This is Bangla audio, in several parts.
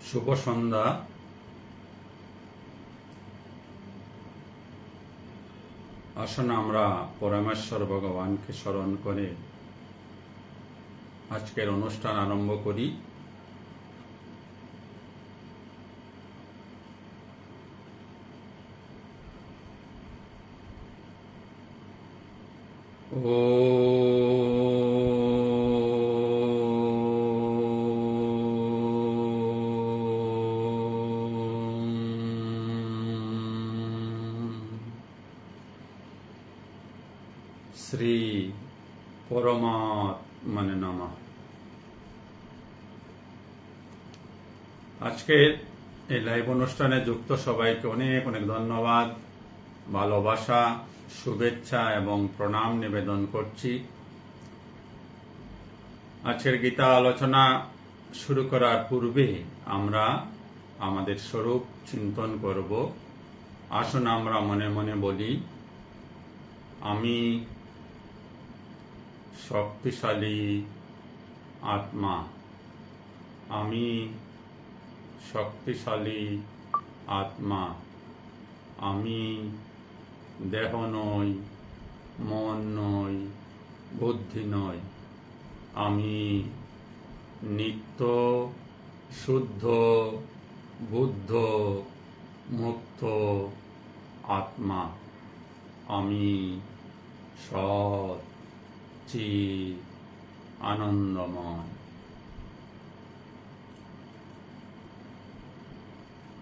শুভ সন্ধ্যা। আসুন আমরা পরমেশ্বর ভগবানকে স্মরণ করে আজকের অনুষ্ঠান আরম্ভ করি। শ্রী পরমাত্মনে নমঃ। আজকের এই লাইভ অনুষ্ঠানে যুক্ত সবাইকে অনেক অনেক ধন্যবাদ, ভালোবাসা, শুভেচ্ছা এবং প্রণাম নিবেদন করছি। আজকের গীতা আলোচনা শুরু করার পূর্বে আমরা আমাদের স্বরূপ চিন্তন করব। আসুন আমরা মনে মনে বলি, আমি শক্তিশালী আত্মা, আমি শক্তিশালী আত্মা, আমি দেহ নই, মন নই, বুদ্ধি নই, আমি নিত্য শুদ্ধ বুদ্ধ মুক্ত আত্মা, আমি সৎ চিৎ আনন্দময়।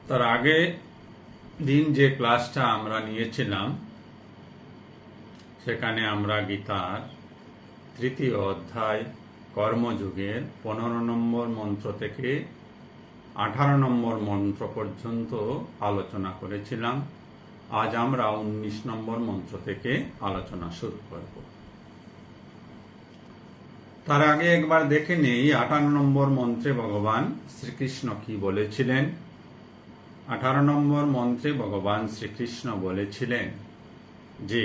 তার আগে দিন যে ক্লাসটা আমরা নিয়েছিলাম সেখানে আমরা গীতার 3য় অধ্যায় কর্মযোগের 15 নম্বর মন্ত্র থেকে 18 নম্বর মন্ত্র পর্যন্ত আলোচনা করেছিলাম। আজ আমরা 19 নম্বর মন্ত্র থেকে আলোচনা শুরু করব। তার আগে একবার দেখে নেই 58 নম্বর মন্ত্রে ভগবান শ্রীকৃষ্ণ কি বলেছিলেন। 18 নম্বর মন্ত্রে ভগবান শ্রীকৃষ্ণ বলেছিলেন যে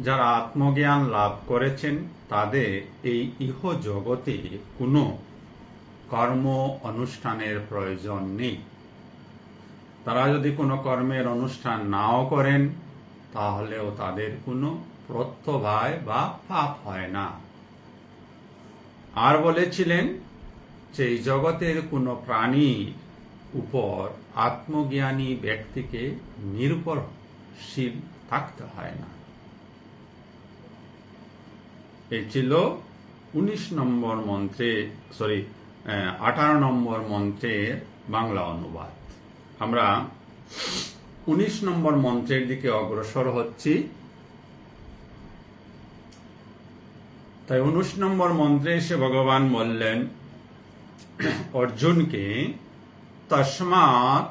যারা আত্মজ্ঞান লাভ করেছেন তাদের এই ইহ জগতে কোনো কর্ম অনুষ্ঠানের প্রয়োজন নেই। তারা যদি কোনো কর্মের অনুষ্ঠান নাও করেন তাহলেও তাদের কোনো প্রত্যয় বা পাপ হয় না। আর বলেছিলেন যে এই জগতের কোনো প্রাণীর উপর আত্মজ্ঞানী ব্যক্তিকে নির্ভরশীল থাকতে হয় না। এই ছিল 18 নম্বর মন্ত্রের বাংলা অনুবাদ। আমরা 19 নম্বর মন্ত্রের দিকে অগ্রসর হচ্ছি। তাই 19 নম্বর মন্ত্রে এসে ভগবান বললেন অর্জুনকে, তস্মাৎ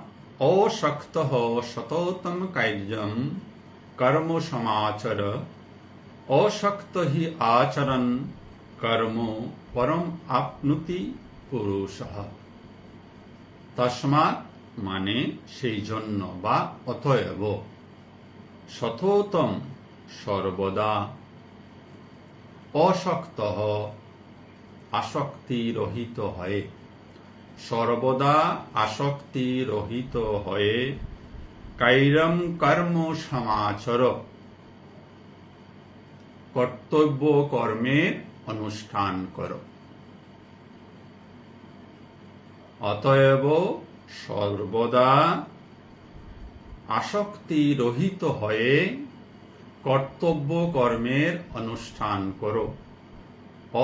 অশক্তঃ সততম কার্যম কর্ম সমাচর, অশক্ত হি আচরণ কর্ম পরম আপনুতি পুরুষঃ। তস্মাৎ মানে সেই জন্য বা অতএব, সততম সর্বদা, অশক্ত আসক্তি রহিত হয়ে, সর্বদা আসক্তি রহিত হয়ে, কাইরম কর্ম সমাচর কর্তব্য কর্মের অনুষ্ঠান করো। অতএব সর্বদা আসক্তি রহিত হয়ে কর্তব্য কর্মের অনুষ্ঠান করো।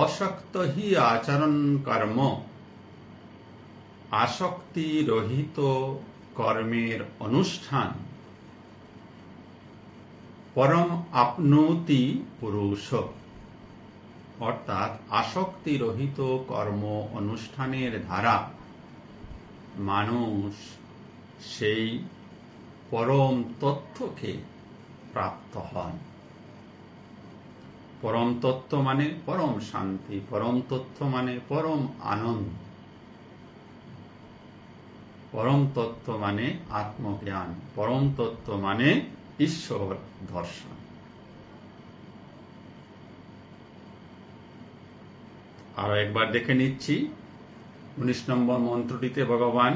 অশক্ত হি আচরণ কর্ম, আসক্তি রহিত কর্মের অনুষ্ঠান পরম আপনৌতি পুরুষ, অর্থাৎ আসক্তি রহিত কর্ম অনুষ্ঠানের দ্বারা মানুষ সেই পরম তত্ত্বকে প্রাপ্ত হন। পরম তত্ত্ব মানে পরম শান্তি, পরম তত্ত্ব মানে পরম আনন্দ, পরম তত্ত্ব মানে আত্মজ্ঞান, পরম তত্ত্ব মানে ঈশ্বর দর্শন। আরো একবার দেখে নিচ্ছি 19 নম্বর মন্ত্রটিতে ভগবান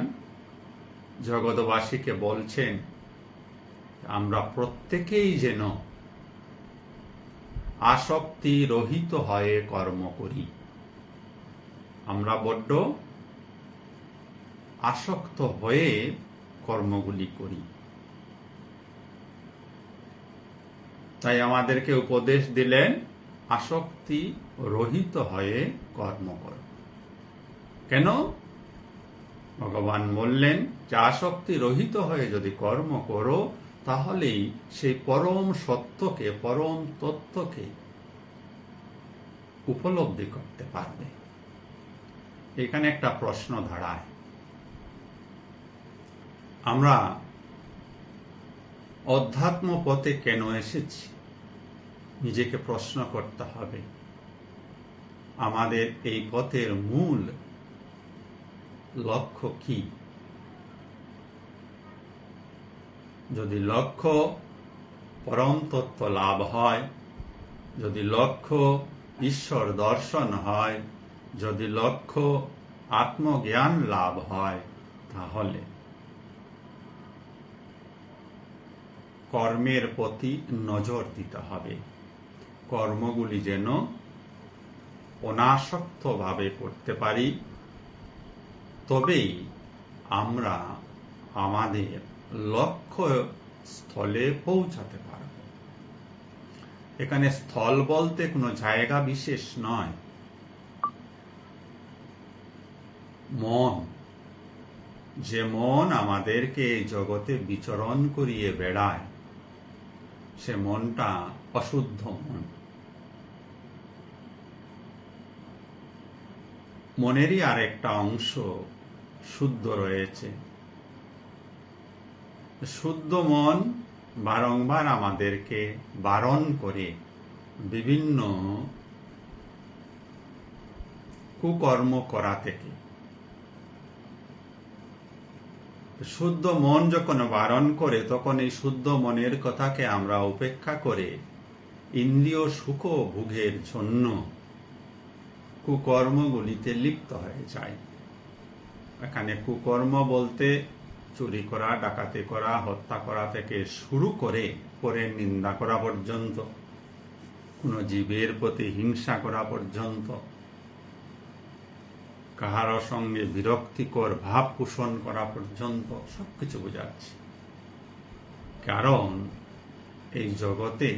জগৎবাসীকে বলছেন আমরা প্রত্যেকেই যেন আসক্তি রহিত হয়ে কর্ম করি। আমরা বড্ড আসক্ত হয়ে কর্মগুলি করি, তাই আমাদেরকে উপদেশ দিলেন আসক্তি রহিত হয়ে কর্ম করো। কেন? ভগবান বললেন যে আসক্তি রহিত হয়ে যদি কর্ম করো তাহলেই সেই পরম সত্যকে, পরম তত্ত্বকে উপলব্ধি করতে পারবে। এখানে একটা প্রশ্ন দাঁড়ায়, আমরা অধ্যাত্ম পথে কেন এসেছি? নিজেকে প্রশ্ন করতে হবে। আমাদের এই পথের মূল লক্ষ্য কি? যদি লক্ষ্য পরম তত্ত্ব লাভ হয়, যদি লক্ষ্য ঈশ্বর দর্শন হয়, যদি লক্ষ্য আত্মজ্ঞান লাভ হয়, তাহলে কর্মের প্রতি নজর দিতে হবে। কর্মগুলি যেন অনাসক্তভাবে করতে পারি, তবেই আমরা আমাদের লক্ষ্য স্থলে পৌঁছাতে পারব। এখানে স্থল বলতে কোনো জায়গা বিশেষ নয়। মন, যে মন আমাদেরকে এই জগতে বিচরণ করিয়ে বেড়ায়, সে মনটা অশুদ্ধ মন। মনেরই আর একটা অংশ শুদ্ধ রয়েছে। শুদ্ধ মন বারংবার আমাদেরকে বারণ করে বিভিন্ন কুকর্ম করা থেকে। শুদ্ধ মন যখন বারণ করে তখন এই শুদ্ধ মনের কথাকে আমরা উপেক্ষা করে ইন্দ্রিয় সুখ ভোগের জন্য কুকর্মগুলিতে লিপ্ত হয়ে যায়। এখানে কুকর্ম বলতে চুরি করা, ডাকাতি করা, হত্যা করা থেকে শুরু করে পরের নিন্দা করা পর্যন্ত, কোনো জীবের প্রতি হিংসা করা পর্যন্ত, কাহার সঙ্গে বিরক্তিকর ভাব পোষণ করা পর্যন্ত সবকিছু বোঝাচ্ছে। কারণ এই জগতে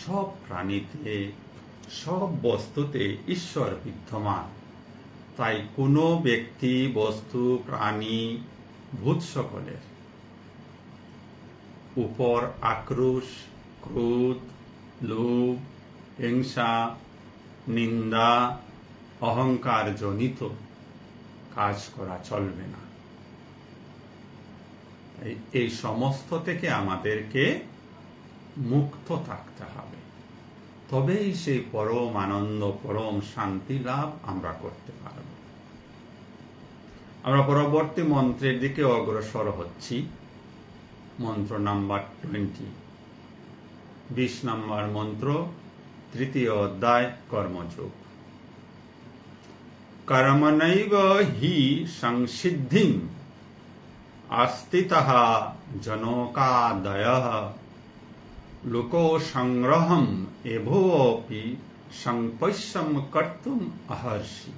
সব প্রাণীতে, সব বস্তুতে ঈশ্বর বিদ্যমান। তাই কোনো ব্যক্তি, বস্তু, প্রাণী, ভূত সকলের উপর আক্রোশ, ক্রোধ, লোভ, হিংসা, নিন্দা, অহংকার জনিত কাজ করা চলবে না। এই সমস্ত থেকে আমাদেরকে মুক্ত থাকতে হবে, তবেই সেই পরম আনন্দ, পরম শান্তি লাভ আমরা করতে পারব। আমরা পরবর্তী মন্ত্রের দিকে অগ্রসর হচ্ছি। মন্ত্র নাম্বার 20, 20 নম্বর মন্ত্র, 3য় অধ্যায়, কর্মযোগ। কর্মণৈব হি সংসিদ্ধিম আস্তিতঃ জনকাদয়ঃ লোকো সংগ্রহম এভোপি সংপশ্যম কর্তুম অহর্ষি।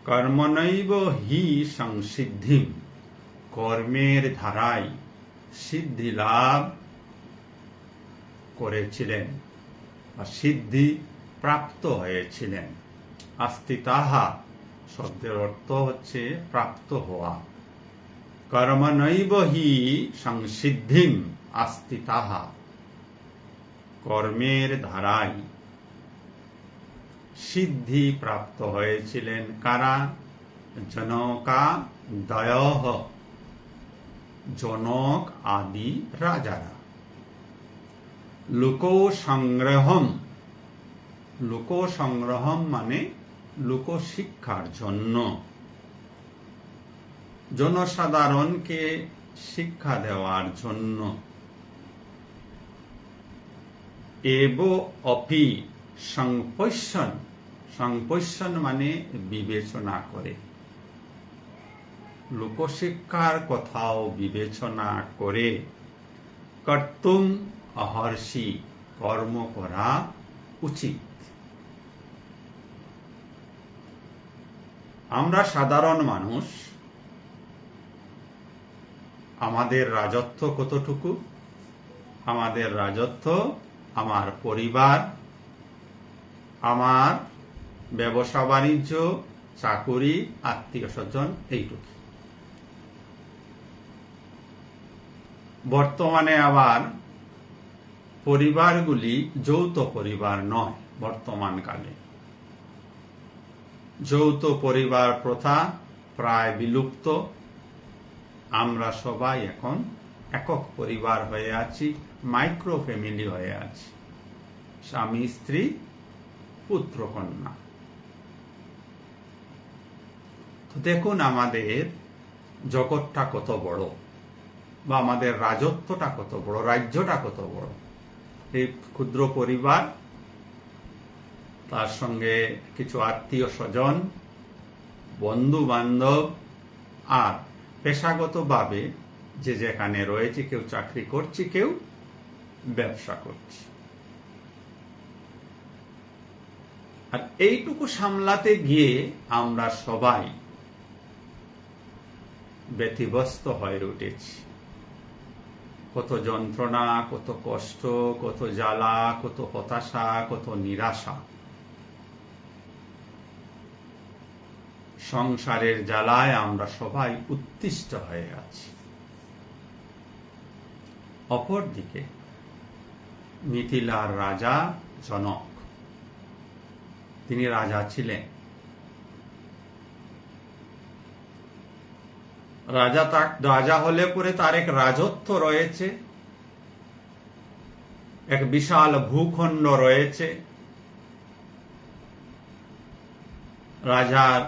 কর্মণৈব হি সংসিদ্ধিম, কর্মের ধারায় সিদ্ধি লাভ করেছিলেন বা সিদ্ধি প্রাপ্ত হয়েছিলেন। আস্তিতাহা শব্দের অর্থ হচ্ছে প্রাপ্ত হওয়া। কর্মণৈব হি সংসিদ্ধিম আস্তিতাহা, কর্মের ধারায় সিদ্ধি প্রাপ্ত হয়েছিলেন কারা? জনকাদয়ঃ, জনক আদি রাজারা। লোক সংগ্রহম, লোক সংগ্রহম মানে লোক শিক্ষার জন্য, জনসাধারণকে শিক্ষা দেওয়ার জন্য। এব অপি সংপশ্যন সংপৈশন মানে বিবেচনা করে, লোকশিক্ষার কথাও বিবেচনা করে কর্তুম অহর্ষি, কর্ম করা উচিত। আমরা সাধারণ মানুষ, আমাদের রাজত্ব কতটুকু? আমাদের রাজত্ব আমার পরিবার, আমার ব্যবসা বাণিজ্য, চাকুরি, আত্মীয় স্বজন, এইটুকু। বর্তমানে আবার পরিবারগুলি যৌথ পরিবার নয়। বর্তমানকালে যৌথ পরিবার প্রথা প্রায় বিলুপ্ত। আমরা সবাই এখন একক পরিবার হয়ে আছি, মাইক্রো ফ্যামিলি হয়ে আছি, স্বামী স্ত্রী পুত্র কন্যা। তো দেখুন আমাদের জগৎটা কত বড়, বা আমাদের রাজত্বটা কত বড়, রাজ্যটা কত বড়। এই ক্ষুদ্র পরিবার, তার সঙ্গে কিছু আত্মীয় স্বজন, বন্ধু বান্ধব, আর পেশাগতভাবে যে যেখানে রয়েছে, কেউ চাকরি করছি, কেউ ব্যবসা করছি। আর এইটুকু সামলাতে গিয়ে আমরা সবাই ব্যতিব্যস্ত হয়ে উঠেছি। কত যন্ত্রণা, কত কষ্ট, কত জ্বালা, কত হতাশা, কত নিরাশা। সংসারের জ্বালায় আমরা সবাই উত্তিষ্ট হয়ে আছি। অপরদিকে মিথিলার রাজা জনক, তিনি রাজা ছিলেন। রাজা হলে পরে তার এক রাজত্ব রয়েছে, এক বিশাল ভূখণ্ড রয়েছে। রাজার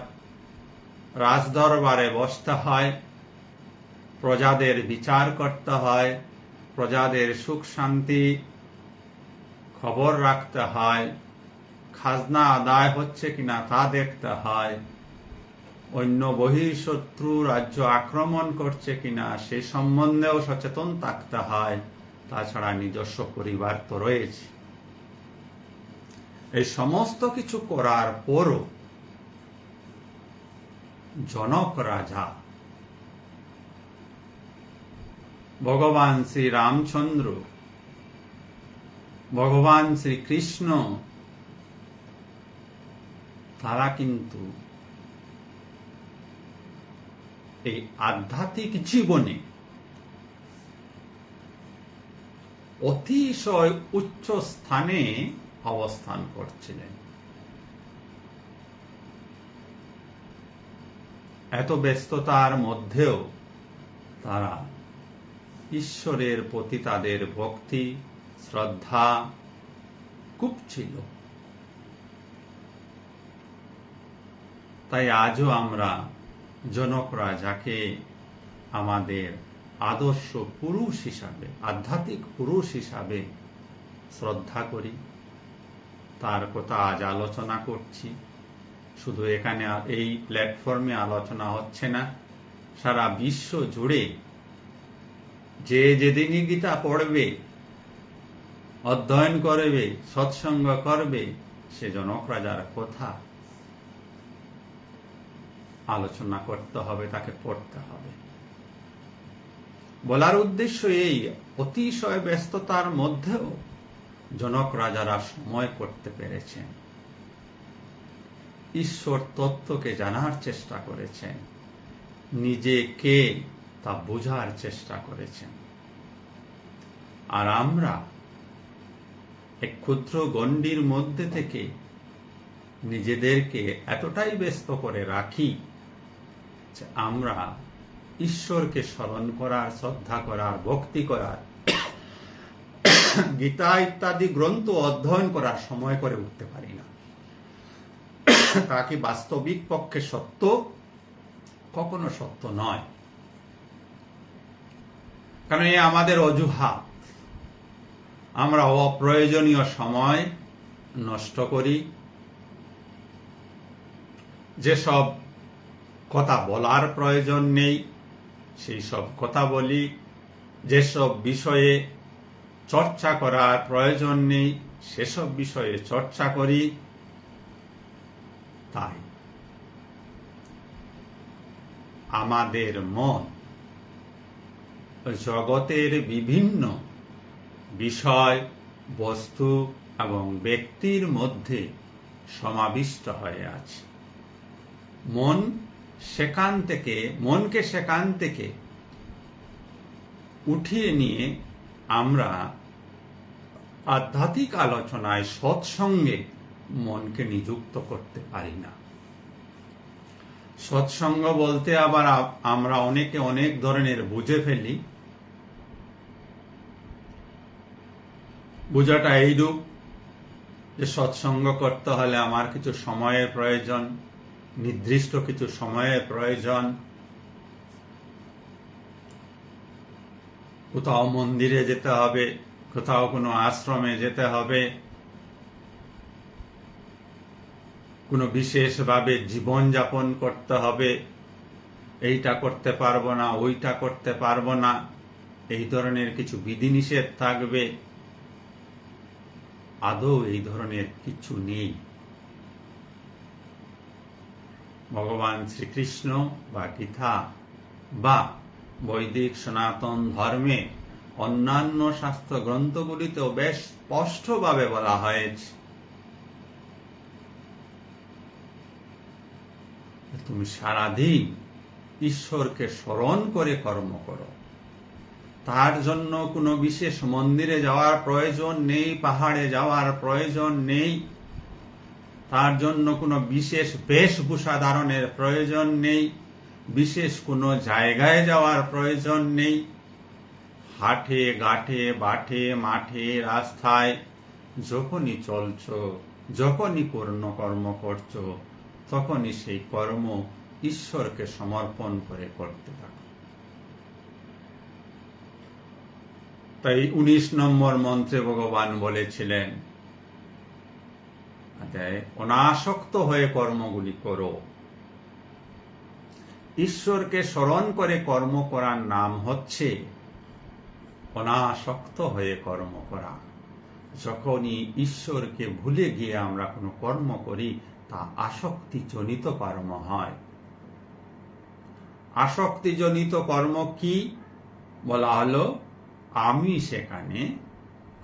রাজদরবারে বসতে হয়, প্রজাদের বিচার করতে হয়, প্রজাদের সুখ শান্তি খবর রাখতে হয়, খাজনা আদায় হচ্ছে কিনা তা দেখতে হয়, অন্য বহিঃশত্রু রাজ্য আক্রমণ করছে কিনা সে সম্বন্ধেও সচেতন থাকতে হয়। তাছাড়া নিজস্ব পরিবার তো রয়েছে। এই সমস্ত কিছু করার পরও জনক রাজা ভগবান শ্রী রামচন্দ্র, ভগবান শ্রীকৃষ্ণ, তারা কিন্তু এই আধ্যাত্মিক জীবনে অতিশয় উচ্চ স্থানে অবস্থান করছিলেন। এত ব্যস্ততার মধ্যেও তারা ঈশ্বরের প্রতি তাদের ভক্তি, শ্রদ্ধা খুব ছিল। তাই আজও আমরা জনক রাজাকে আমাদের আদর্শ পুরুষ হিসাবে, আধ্যাত্মিক পুরুষ হিসাবে শ্রদ্ধা করি। তার কথা আজ আলোচনা করছি। শুধু এখানে এই প্ল্যাটফর্মে আলোচনা হচ্ছে না, সারা বিশ্ব জুড়ে যে যেদিনই গীতা পড়বে, অধ্যয়ন করবে, সৎসঙ্গ করবে, সে জনক রাজার কথা আলোচনা করতে হবে, তাকে পড়তে হবে। বলার উদ্দেশ্য এই, অতিশয় ব্যস্ততার মধ্যেও জনক রাজারা সময় করতে পেরেছেন, ঈশ্বর তত্ত্বকে জানার চেষ্টা করেছেন, নিজে কে তা বোঝার চেষ্টা করেছেন। আর আমরা এক ক্ষুদ্র গণ্ডির মধ্যে থেকে নিজেদেরকে এতটাই ব্যস্ত করে রাখি যে আমরা ঈশ্বরকে স্মরণ করার, শ্রদ্ধা করার, ভক্তি করার, গীতা ইত্যাদি গ্রন্থ অধ্যয়ন করার সময় করে উঠতে পারি না। তা কি বাস্তবিক পক্ষে সত্য? কখনো সত্য নয়। কারণ এ আমাদের অজুহাত। আমরা অপ্রয়োজনীয় সময় নষ্ট করি, যেসব কথা বলার প্রয়োজন নেই সেই সব কথা বলি, যেসব বিষয়ে চর্চা করার প্রয়োজন নেই সেসব বিষয়ে চর্চা করি। তাই আমাদের মন জগতের বিভিন্ন বিষয়, বস্তু এবং ব্যক্তির মধ্যে সমাবিষ্ট হয়ে আছে। মনকে সেখান থেকে উঠিয়ে নিয়ে আমরা আধ্যাত্মিক আলোচনায় সৎসঙ্গে মনকে নিযুক্ত করতে পারি না। সৎসঙ্গ বলতে আবার আমরা অনেকে অনেক ধরনের বুঝে ফেলি। বোঝাটা এইরূপ যে সৎসঙ্গ করতে হলে আমার কিছু সময়ের প্রয়োজন, নির্দিষ্ট কিছু সময়ের প্রয়োজন, কোথাও মন্দিরে যেতে হবে, কোথাও কোনো আশ্রমে যেতে হবে, কোনো বিশেষভাবে জীবনযাপন করতে হবে, এইটা করতে পারবো না, ওইটা করতে পারবো না, এই ধরনের কিছু বিধিনিষেধ থাকবে। আদৌ এই ধরনের কিছু নেই। ভগবান শ্রীকৃষ্ণ বা গীতা বা বৈদিক সনাতন ধর্মে অন্যান্য শাস্ত্র গ্রন্থগুলিতেও বেশ স্পষ্টভাবে বলা হয়েছে তুমি সারাদিন ঈশ্বরকে স্মরণ করে কর্ম করো। তার জন্য কোনো বিশেষ মন্দিরে যাওয়ার প্রয়োজন নেই, পাহাড়ে যাওয়ার প্রয়োজন নেই, তার জন্য কোনো বিশেষ বেশভূষা ধারণের প্রয়োজন নেই, বিশেষ কোনো জায়গায় যাওয়ার প্রয়োজন নেই। হাটে, ঘাটে, বাটে, মাঠে, রাস্তায় যখনই চলছ, যখনই কর্ম করছো, তখনই সেই কর্ম ঈশ্বরকে সমর্পণ করে করতে থাকো। তাই 19 নম্বর মন্ত্রে ভগবান বলেছিলেন, অনাসক্ত হয়ে কর্মগুলি করো। ঈশ্বরকে স্মরণ করে কর্ম করার নাম হচ্ছে অনাসক্ত হয়ে কর্ম করা। যখনই ঈশ্বরকে ভুলে গিয়ে আমরা কোনো কর্ম করি তা আসক্তিজনিত কর্ম হয়। আসক্তিজনিত কর্ম কি বলা হলো? আমি সেখানে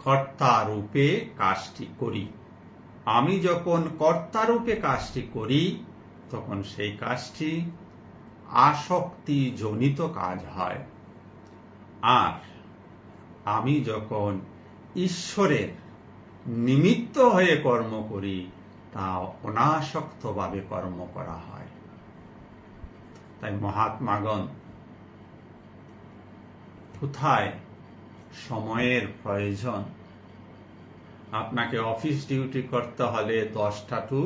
কর্তা রূপে কাজটি করি। আমি যখন কর্তা রূপে কাজটি করি তখন সেই কাজটি আসক্তিজনিত কাজ হয়। আর আমি যখন ঈশ্বরের নিমিত্ত হয়ে কর্ম করি তা অনাসক্তভাবে কর্ম করা হয়। তাই মহাত্মাগণ কোথায় সময়ের প্রয়োজন? আপনাকে অফিস ডিউটি করতে হলে 10টা টু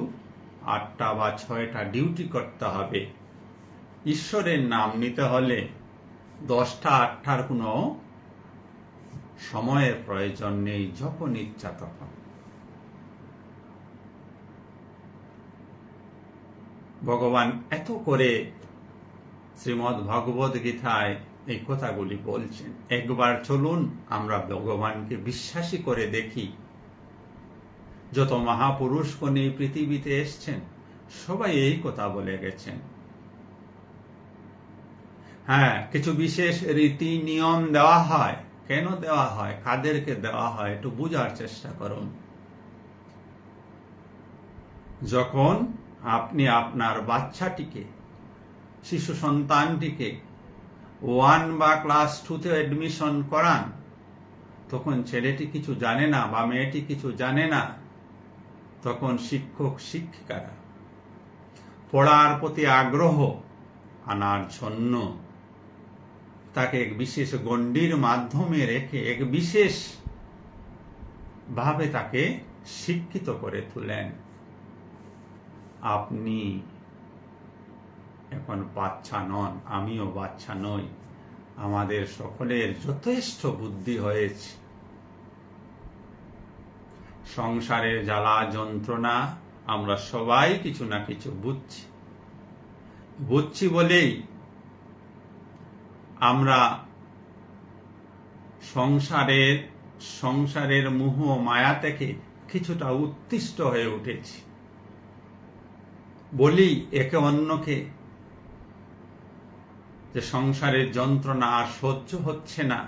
8টা বা 6টা ডিউটি করতে হবে। ঈশ্বরের নাম নিতে হলে 10টা 8টার কোনো সময়ের প্রয়োজন নেই, যখন ইচ্ছা তখন। ভগবান এত করে শ্রীমদ্ ভগবদ গীতায় এই কথাগুলি বলছেন। একবার চলুন আমরা ভগবানকে বিশ্বাসী করে দেখি। যত মহাপুরুষগণ এই পৃথিবীতে এসছেন সবাই এই কথা বলে গেছেন। হ্যাঁ, কিছু বিশেষ রীতি নিয়ম দেওয়া হয়। কেন দেওয়া হয়, কাদেরকে দেওয়া হয়, একটু বুঝার চেষ্টা করুন। যখন আপনি আপনার বাচ্চাটিকে, শিশু সন্তানটিকে 1 বা ক্লাস 2তে অ্যাডমিশন করান, তখন ছেলেটি কিছু জানে না বা মেয়েটি কিছু জানে না। তখন শিক্ষক শিক্ষিকারা পড়ার প্রতি আগ্রহ আনার জন্য তাকে এক বিশেষ গণ্ডির মাধ্যমে রেখে এক বিশেষ ভাবে তাকে শিক্ষিত করে তোলেন। আপনি এখন বাচ্চা নন, আমিও বাচ্চা নই। আমাদের সকলের যথেষ্ট বুদ্ধি হয়েছে। সংসারের জ্বালা যন্ত্রণা আমরা সবাই কিছু না কিছু বুঝছি। বুঝছি বলেই আমরা সংসারের মোহ মায়া থেকে কিছুটা উত্তিষ্ট হয়ে উঠেছি। বলি একে অন্যকে যে সংসারের যন্ত্রণা আর সহ্য হচ্ছে না।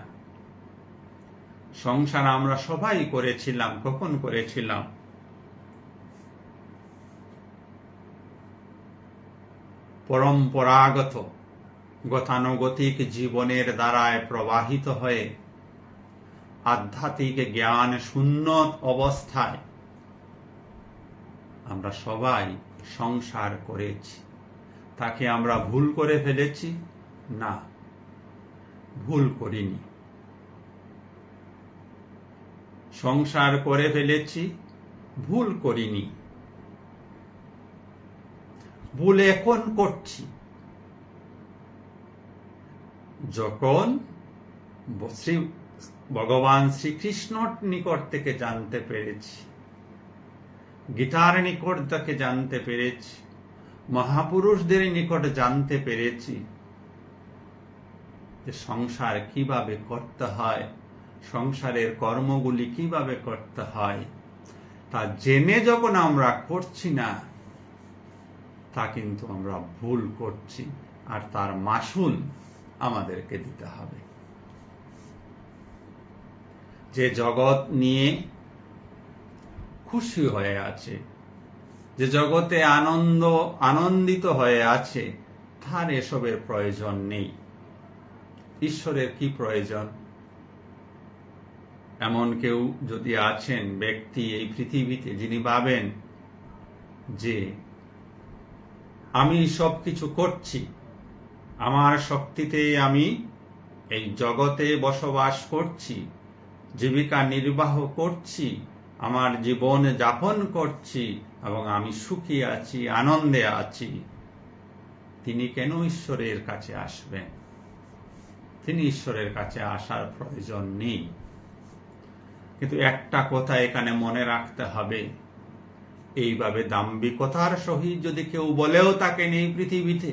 সংসার আমরা সবাই করেছিলাম। কখন করেছিলাম? পরম্পরাগত গতানুগতিক জীবনের দ্বারায় প্রবাহিত হয়ে আধ্যাত্মিক জ্ঞান শূন্য অবস্থায় আমরা সবাই সংসার করেছি। তাকে আমরা ভুল করে ফেলেছি? না, ভুল করিনি। সংসার করে ফেলেছি, ভুল করিনি। ভুল এখন করছি, যখন ভগবান শ্রীকৃষ্ণর নিকট থেকে জানতে পেরেছি, গীতার নিকট থেকে জানতে পেরেছি, মহাপুরুষদের নিকট জানতে পেরেছি যে সংসার কিভাবে করতে হয়, সংসারের কর্মগুলি কিভাবে করতে হয়, তা জেনে যখন আমরা করছি না, তা কিন্তু আমরা ভুল করছি, আর তার মাসুল আমাদেরকে দিতে হবে। যে জগৎ নিয়ে খুশি হয়ে আছে, যে জগতে আনন্দিত হয়ে আছে, তার এসবের প্রয়োজন নেই। ঈশ্বরের কি প্রয়োজন? এমন কেউ যদি আছেন ব্যক্তি এই পৃথিবীতে যিনি ভাবেন যে আমি সব কিছু করছি, আমার শক্তিতে আমি এই জগতে বসবাস করছি, জীবিকা নির্বাহ করছি, আমার জীবন যাপন করছি এবং আমি সুখী আছি, আনন্দে আছি, তিনি কেন ঈশ্বরের কাছে আসবেন? তিনি ঈশ্বরের কাছে আসার প্রয়োজন নেই। কিন্তু একটা কথা এখানে মনে রাখতে হবে, এইভাবে দাম্ভিকতার সহিত যদি কেউ বলেও থাকেন এই পৃথিবীতে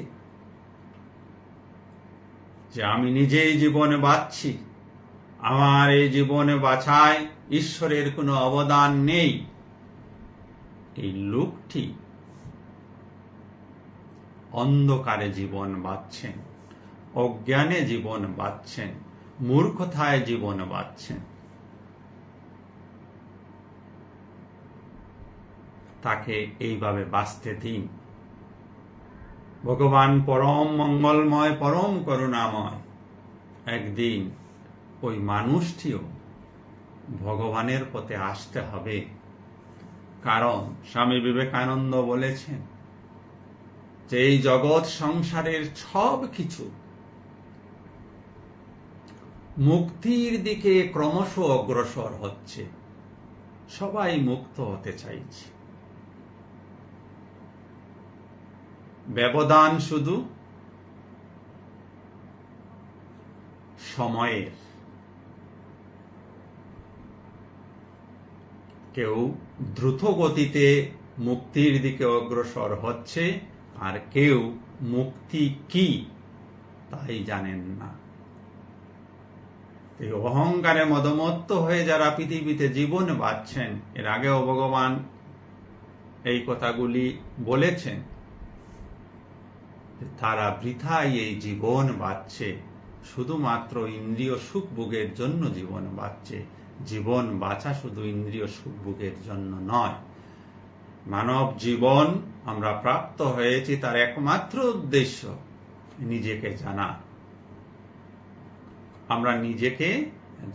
যে আমি নিজেই জীবনে বাঁচছি, আমার এই জীবনে বাঁচায় ঈশ্বরের কোনো অবদান নেই, এই লোকটি অন্ধকারে জীবন বাঁচছেন, অজ্ঞানে জীবন বাঁচছেন, মূর্খতায় জীবন বাঁচছেন। তাকে এইভাবে বাঁচতে দিন। ভগবান পরম মঙ্গলময়, পরম করুণাময়। একদিন ওই মানুষটিও ভগবানের পথে আসতে হবে। কারণ স্বামী বিবেকানন্দ বলেছেন যে এই জগৎ সংসারের সব কিছু মুক্তির দিকে ক্রমশ অগ্রসর হচ্ছে। সবাই মুক্ত হতে চাইছে। ব্যবধান শুধু সময়ের। কেউ দ্রুত গতিতে মুক্তির দিকে অগ্রসর হচ্ছে, আর কেউ মুক্তি কি তাই জানেন না। এই অহংকারে মদমত্ত হয়ে যারা পৃথিবীতে জীবন বাঁচছেন, এর আগেও ভগবান এই কথাগুলি বলেছেন, তারা বৃথাই এই জীবন বাঁচছে, শুধুমাত্র ইন্দ্রিয় সুখ ভোগের জন্য জীবন বাঁচছে। জীবন বাঁচা শুধু ইন্দ্রিয় সুখ ভোগের জন্য নয়। মানব জীবন আমরা প্রাপ্ত হয়েছি তার একমাত্র উদ্দেশ্য নিজেকে জানা। আমরা নিজেকে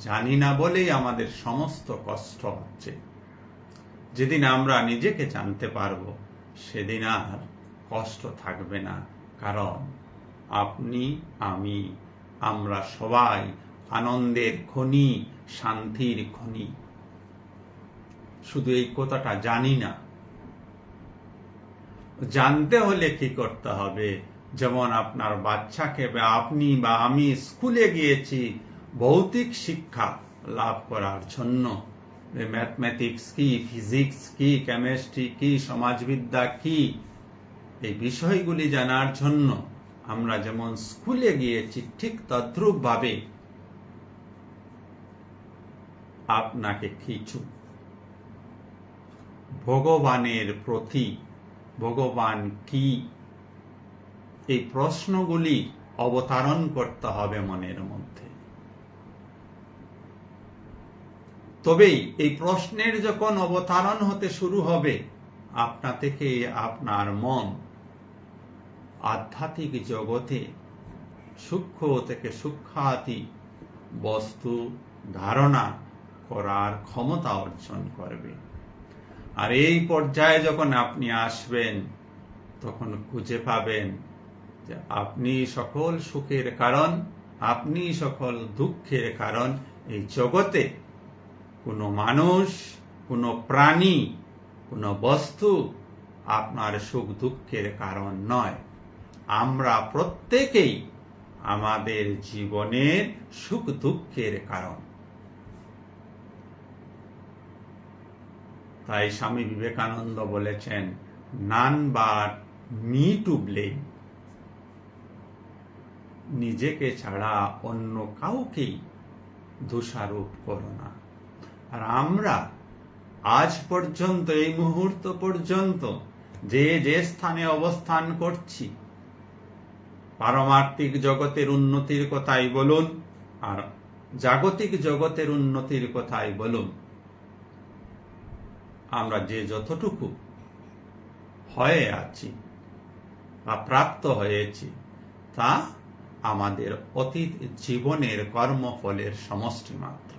জানি না বলেই আমাদের সমস্ত কষ্ট হচ্ছে। যেদিন আমরা নিজেকে জানতে পারবো, সেদিন আর কষ্ট থাকবে না। কারণ আপনি, আমি, আমরা সবাই আনন্দের খনি, শান্তির খনি। শুধু এই কথাটা জানি না। জানতে হলে কি করতে হবে? যেমন আপনার বাচ্চাকে বা আপনি বা আমি স্কুলে গিয়েছি ভৌতিক শিক্ষা লাভ করার জন্য, ম্যাথমেটিক্স কি, ফিজিক্স কি, কেমিস্ট্রি কি, সমাজবিদ্যা কি, এই বিষয়গুলি জানার জন্য আমরা যেমন স্কুলে গিয়েছি, ঠিক তদ্রূপভাবে আপনাকে কিছু ভগবানের প্রতি, ভগবান কি, এই প্রশ্নগুলি অবতারণ করতে হবে মনের মধ্যে। তবেই এই প্রশ্নের যখন অবতারণ হতে শুরু হবে, আপনা থেকে আপনার মন আধ্যাত্মিক জগতে সূক্ষ্ম থেকে সূক্ষ্মাতি বস্তু ধারণা করার ক্ষমতা অর্জন করবে। আর এই পর্যায়ে যখন আপনি আসবেন, তখন খুঁজে পাবেন যে আপনি সকল সুখের কারণ, আপনি সকল দুঃখের কারণ। এই জগতে কোনো মানুষ, কোনো প্রাণী, কোনো বস্তু আপনার সুখ দুঃখের কারণ নয়। আমরা প্রত্যেকেই আমাদের জীবনের সুখ দুঃখের কারণ। তাই স্বামী বিবেকানন্দ বলেছেন, none but me to blame। নিজেকে ছাড়া অন্য কাউকেই দোষারোপ করো না। আর আমরা আজ পর্যন্ত, এই মুহূর্ত পর্যন্ত যে যে স্থানে অবস্থান করছি, পারমার্থিক জগতের উন্নতির কথাই বলুন আর জাগতিক জগতের উন্নতির কথাই বলুন, আমরা যে যতটুকু হয়ে আছি বা প্রাপ্ত হয়েছি, তা আমাদের অতীত জীবনের কর্মফলের সমষ্টি মাত্র।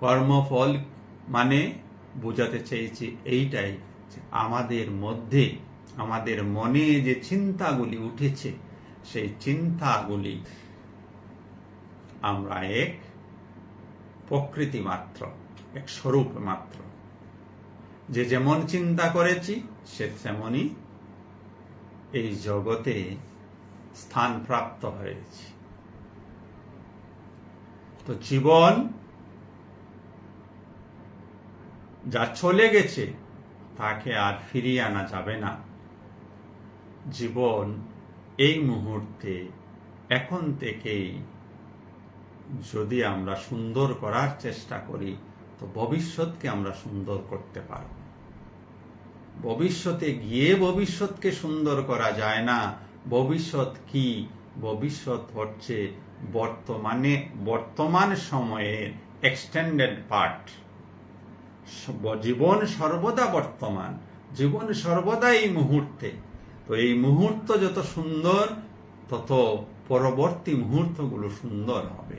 কর্মফল মানে বোঝাতে চেয়েছি এইটাই, যে আমাদের মধ্যে, আমাদের মনে যে চিন্তাগুলি উঠেছে, সেই চিন্তাগুলি আমরা এক প্রকৃতি মাত্র, এক স্বরূপ মাত্র। যে যেমন চিন্তা করেছি, সে তেমনই এই জগতে স্থান প্রাপ্ত হয়েছে। তো জীবন যা চলে গেছে তাকে আর ফিরিয়ে আনা যাবে না। জীবন এই মুহূর্তে, এখন থেকেই যদি আমরা সুন্দর করার চেষ্টা করি, তো ভবিষ্যৎকে আমরা সুন্দর করতে পারব। ভবিষ্যতে গিয়ে ভবিষ্যৎকে সুন্দর করা যায় না। ভবিষ্যৎ কি? ভবিষ্যৎ হচ্ছে বর্তমান সময়ের এক্সটেন্ডেড পার্ট। জীবন সর্বদা বর্তমান, জীবন সর্বদা এই মুহূর্তে। তো এই মুহূর্ত যত সুন্দর, তত পরবর্তী মুহূর্তগুলো সুন্দর হবে।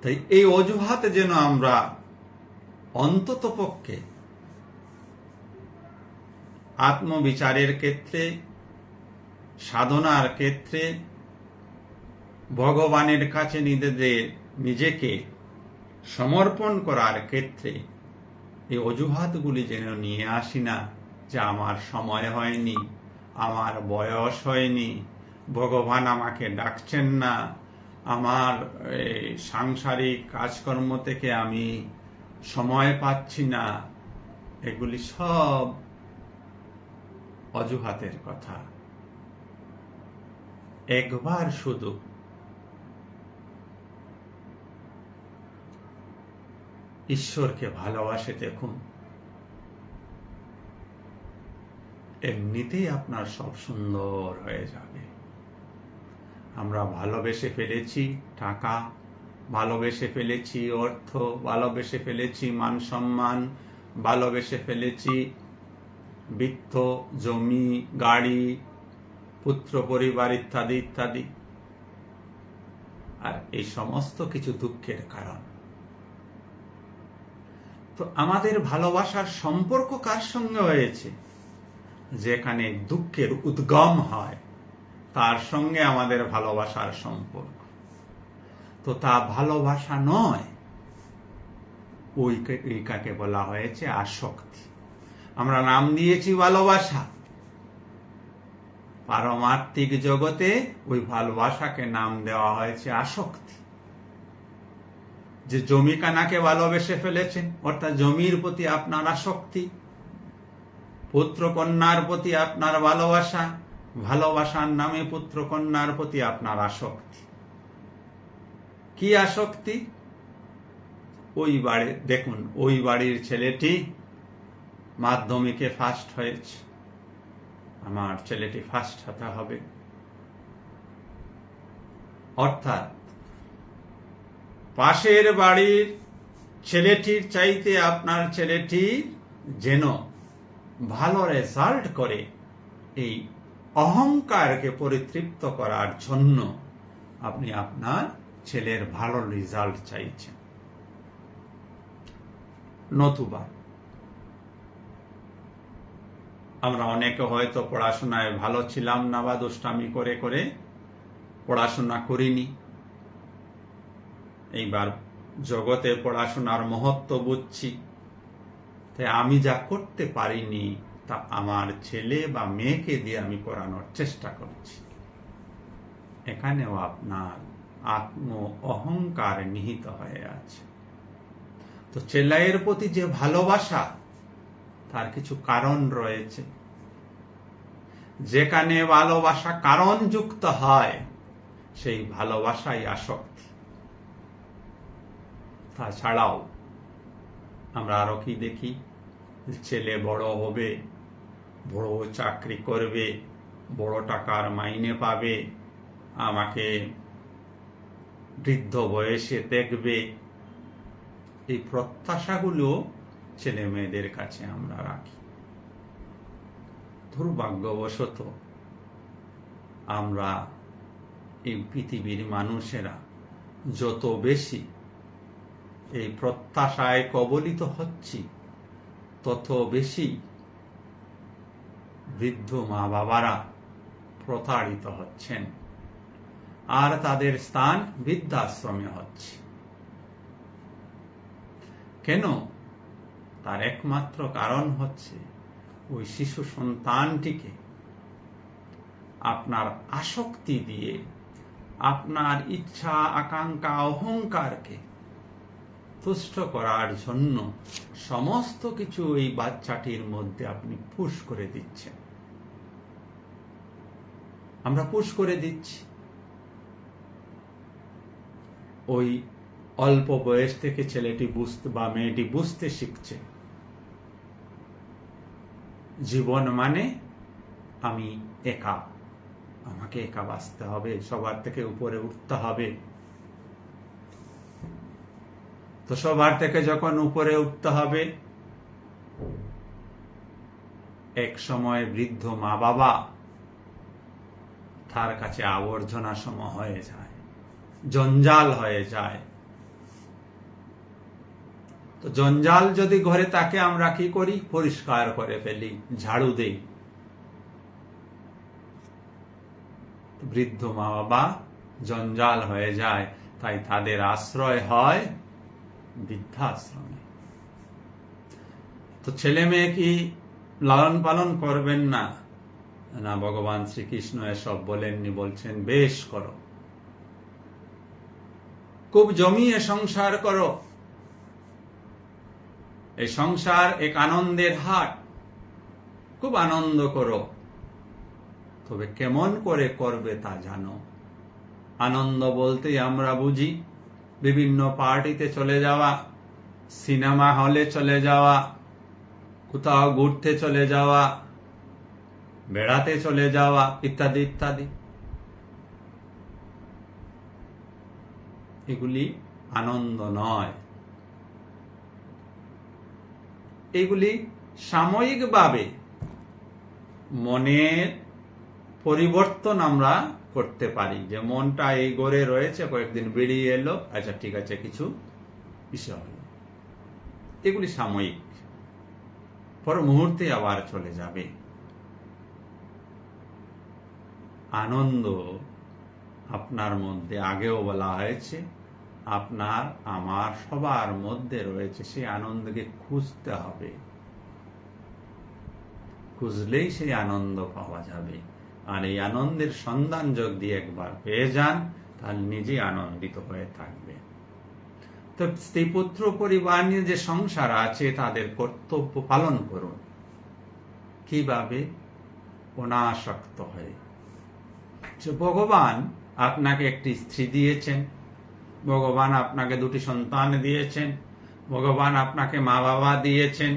তাই এই অজুহাতে যেন আমরা অন্তত পক্ষে আত্মবিচারের ক্ষেত্রে, সাধনার ক্ষেত্রে, ভগবানের কাছে নিজেকে সমর্পণ করার ক্ষেত্রে এই অজুহাতগুলি যেন নিয়ে আসি না, যে আমার সময় হয়নি, আমার বয়স হয়নি, ভগবান আমাকে ডাকছেন না, আমার সাংসারিক কাজকর্ম থেকে আমি সময় পাচ্ছি না। এগুলি সব অজুহাতের কথা। একবার শুধু ঈশ্বরকে ভালোবাসে দেখুন, এমনিতেই আপনার সব সুন্দর হয়ে যাবে। আমরা ভালোবেসে ফেলেছি টাকা, ভালোবেসে ফেলেছি অর্থ, ভালোবেসে ফেলেছি মান সম্মান, ভালোবেসে ফেলেছি বৃত্ত, জমি, গাড়ি, পুত্র পরিবার ইত্যাদি ইত্যাদি। আর এই সমস্ত কিছু দুঃখের কারণ। তো আমাদের ভালোবাসার সম্পর্ক কার সঙ্গে হয়েছে? যেখানে দুঃখের উদ্গম হয়, তার সঙ্গে আমাদের ভালোবাসার সম্পর্ক। তো তা ভালোবাসা নয়, ওইটাকে বলা হয়েছে আসক্তি। আমরা নাম দিয়েছি ভালোবাসা। পারমার্থিক জগতে ওই ভালোবাসাকে নাম দেওয়া হয়েছে আসক্তি। যে জমি কানাকে ভালোবেসে ফেলেছেন, অর্থাৎ জমির প্রতি আপনার আসক্তি, পুত্র কন্যার প্রতি আপনার ভালোবাসা, ভালোবাসার নামে পুত্র কন্যার প্রতি আপনার আসক্তি। কি আসক্তি? ওই বাড়ি দেখুন, ওই বাড়ির ছেলেটি মাধ্যমিকে ফার্স্ট হয়েছে, আমার ছেলেটি ফার্স্ট হতে হবে। অর্থাৎ পাশের বাড়ির ছেলেটির চাইতে আপনার ছেলেটি যেন ভালো রেজাল্ট করে, এই অহংকারকে পরিতৃপ্ত করার জন্য আপনি আপনার ছেলের ভালো রেজাল্ট চাইছেন। নতুবা আমরা অনেকে হয়তো পড়াশোনায় ভালো ছিলাম না, বা দুষ্টামি করে করে পড়াশোনা করিনি। এইবার জগতে পড়াশোনার মহত্ব বুঝছি, তাই আমি যা করতে পারিনি তা আমার ছেলে বা মেয়েকে দিয়ে আমি করানোর চেষ্টা করছি। এখানেও আপনার আত্ম অহংকার নিহিত হয়ে আছে। তো ছেলের প্রতি যে ভালোবাসা, তার কিছু কারণ রয়েছে। যেখানে ভালোবাসা কারণ যুক্ত হয়, সেই ভালোবাসাই আসক্তি। তাছাড়াও আমরা আরো কি দেখি, ছেলে বড় হবে, বড় চাকরি করবে, বড় টাকার মাইনে পাবে, আমাকে বৃদ্ধ বয়সে দেখবে, এই প্রত্যাশাগুলো ছেলে মেয়েদের কাছে আমরা রাখি। দুর্ভাগ্যবশত আমরা এই পৃথিবীর মানুষেরা যত বেশি এই প্রত্যাশায় কবলিত হচ্ছি, তত বেশি বৃদ্ধ মা বাবারা প্রতারিত হচ্ছেন, আর তাদের স্থান বৃদ্ধাশ্রমে হচ্ছে। কেন? তার একমাত্র কারণ হচ্ছে ওই শিশু সন্তানটিকে আপনার আসক্তি দিয়ে, আপনার ইচ্ছা আকাঙ্ক্ষা অহংকারকে তুষ্ট করার জন্য সমস্ত কিছু এই বাচ্চাটির মধ্যে আপনি পুশ করে দিচ্ছেন। আমরা পুশ করে দিচ্ছি। ওই অল্প বয়স থেকে ছেলেটি বুঝতে বা মেয়েটি বুঝতে শিখছে, জীবন মানে আমি একা, আমাকে একা বাঁচতে হবে, সবার থেকে উপরে উঠতে হবে। তো সবার থেকে যখন উপরে উঠতে হবে, এক সময় বৃদ্ধ মা বাবা তার কাছে আবর্জনা সম হয়ে যায়, জঞ্জাল হয়ে যায়। তো জঞ্জাল যদি ঘরে তাকে আমরা কি করি? পরিষ্কার করে ফেলি, ঝাড়ু দেই। বৃদ্ধ মা বাবা জঞ্জাল হয়ে যায়, তাই তাদের আশ্রয় হয় বৃদ্ধাশ্রমে। তো ছেলে মেয়ে কি লালন পালন করবেন না? না, ভগবান শ্রীকৃষ্ণ এসব বলেননি, বলছেন বেশ করো, খুব জমিয়ে সংসার করো। এই সংসার এক আনন্দের হাট, খুব আনন্দ করো, তবে কেমন করে করবে তা জানো। আনন্দ বলতে আমরা বুঝি বিভিন্ন পার্টিতে চলে যাওয়া, সিনেমা হলে চলে যাওয়া, কোথাও ঘুরতে চলে যাওয়া, বেড়াতে চলে যাওয়া, ইত্যাদি ইত্যাদি। এগুলি আনন্দ নয়। এগুলি সাময়িকভাবে মনের পরিবর্তন আমরা করতে পারি, যে মনটা এই গড়ে রয়েছে, কয়েকদিন বেরিয়ে এলো, আচ্ছা ঠিক আছে, কিছু বিষয় হলো। এগুলি সাময়িক, পর মুহূর্তে আবার চলে যাবে। আনন্দ আপনার মধ্যে আগেও বলা হয়েছে, আপনার আমার সবার মধ্যে রয়েছে। সেই আনন্দকে খুঁজতে হবে, খুঁজলেই সেই আনন্দ পাওয়া যাবে। আর এই আনন্দের সন্ধান যদি একবার পেয়ে যান, তাহলে নিজেই আনন্দিত হয়ে থাকবে। তো স্ত্রী পুত্র পরিবার নিয়ে যে সংসার আছে তাদের কর্তব্য পালন করুন। কিভাবে? অনাসক্ত হয়ে। যে ভগবান আপনাকে একটি স্ত্রী দিয়েছেন, ভগবান আপনাকে দুটি সন্তান দিয়েছেন, ভগবান আপনাকে মা বাবা দিয়েছেন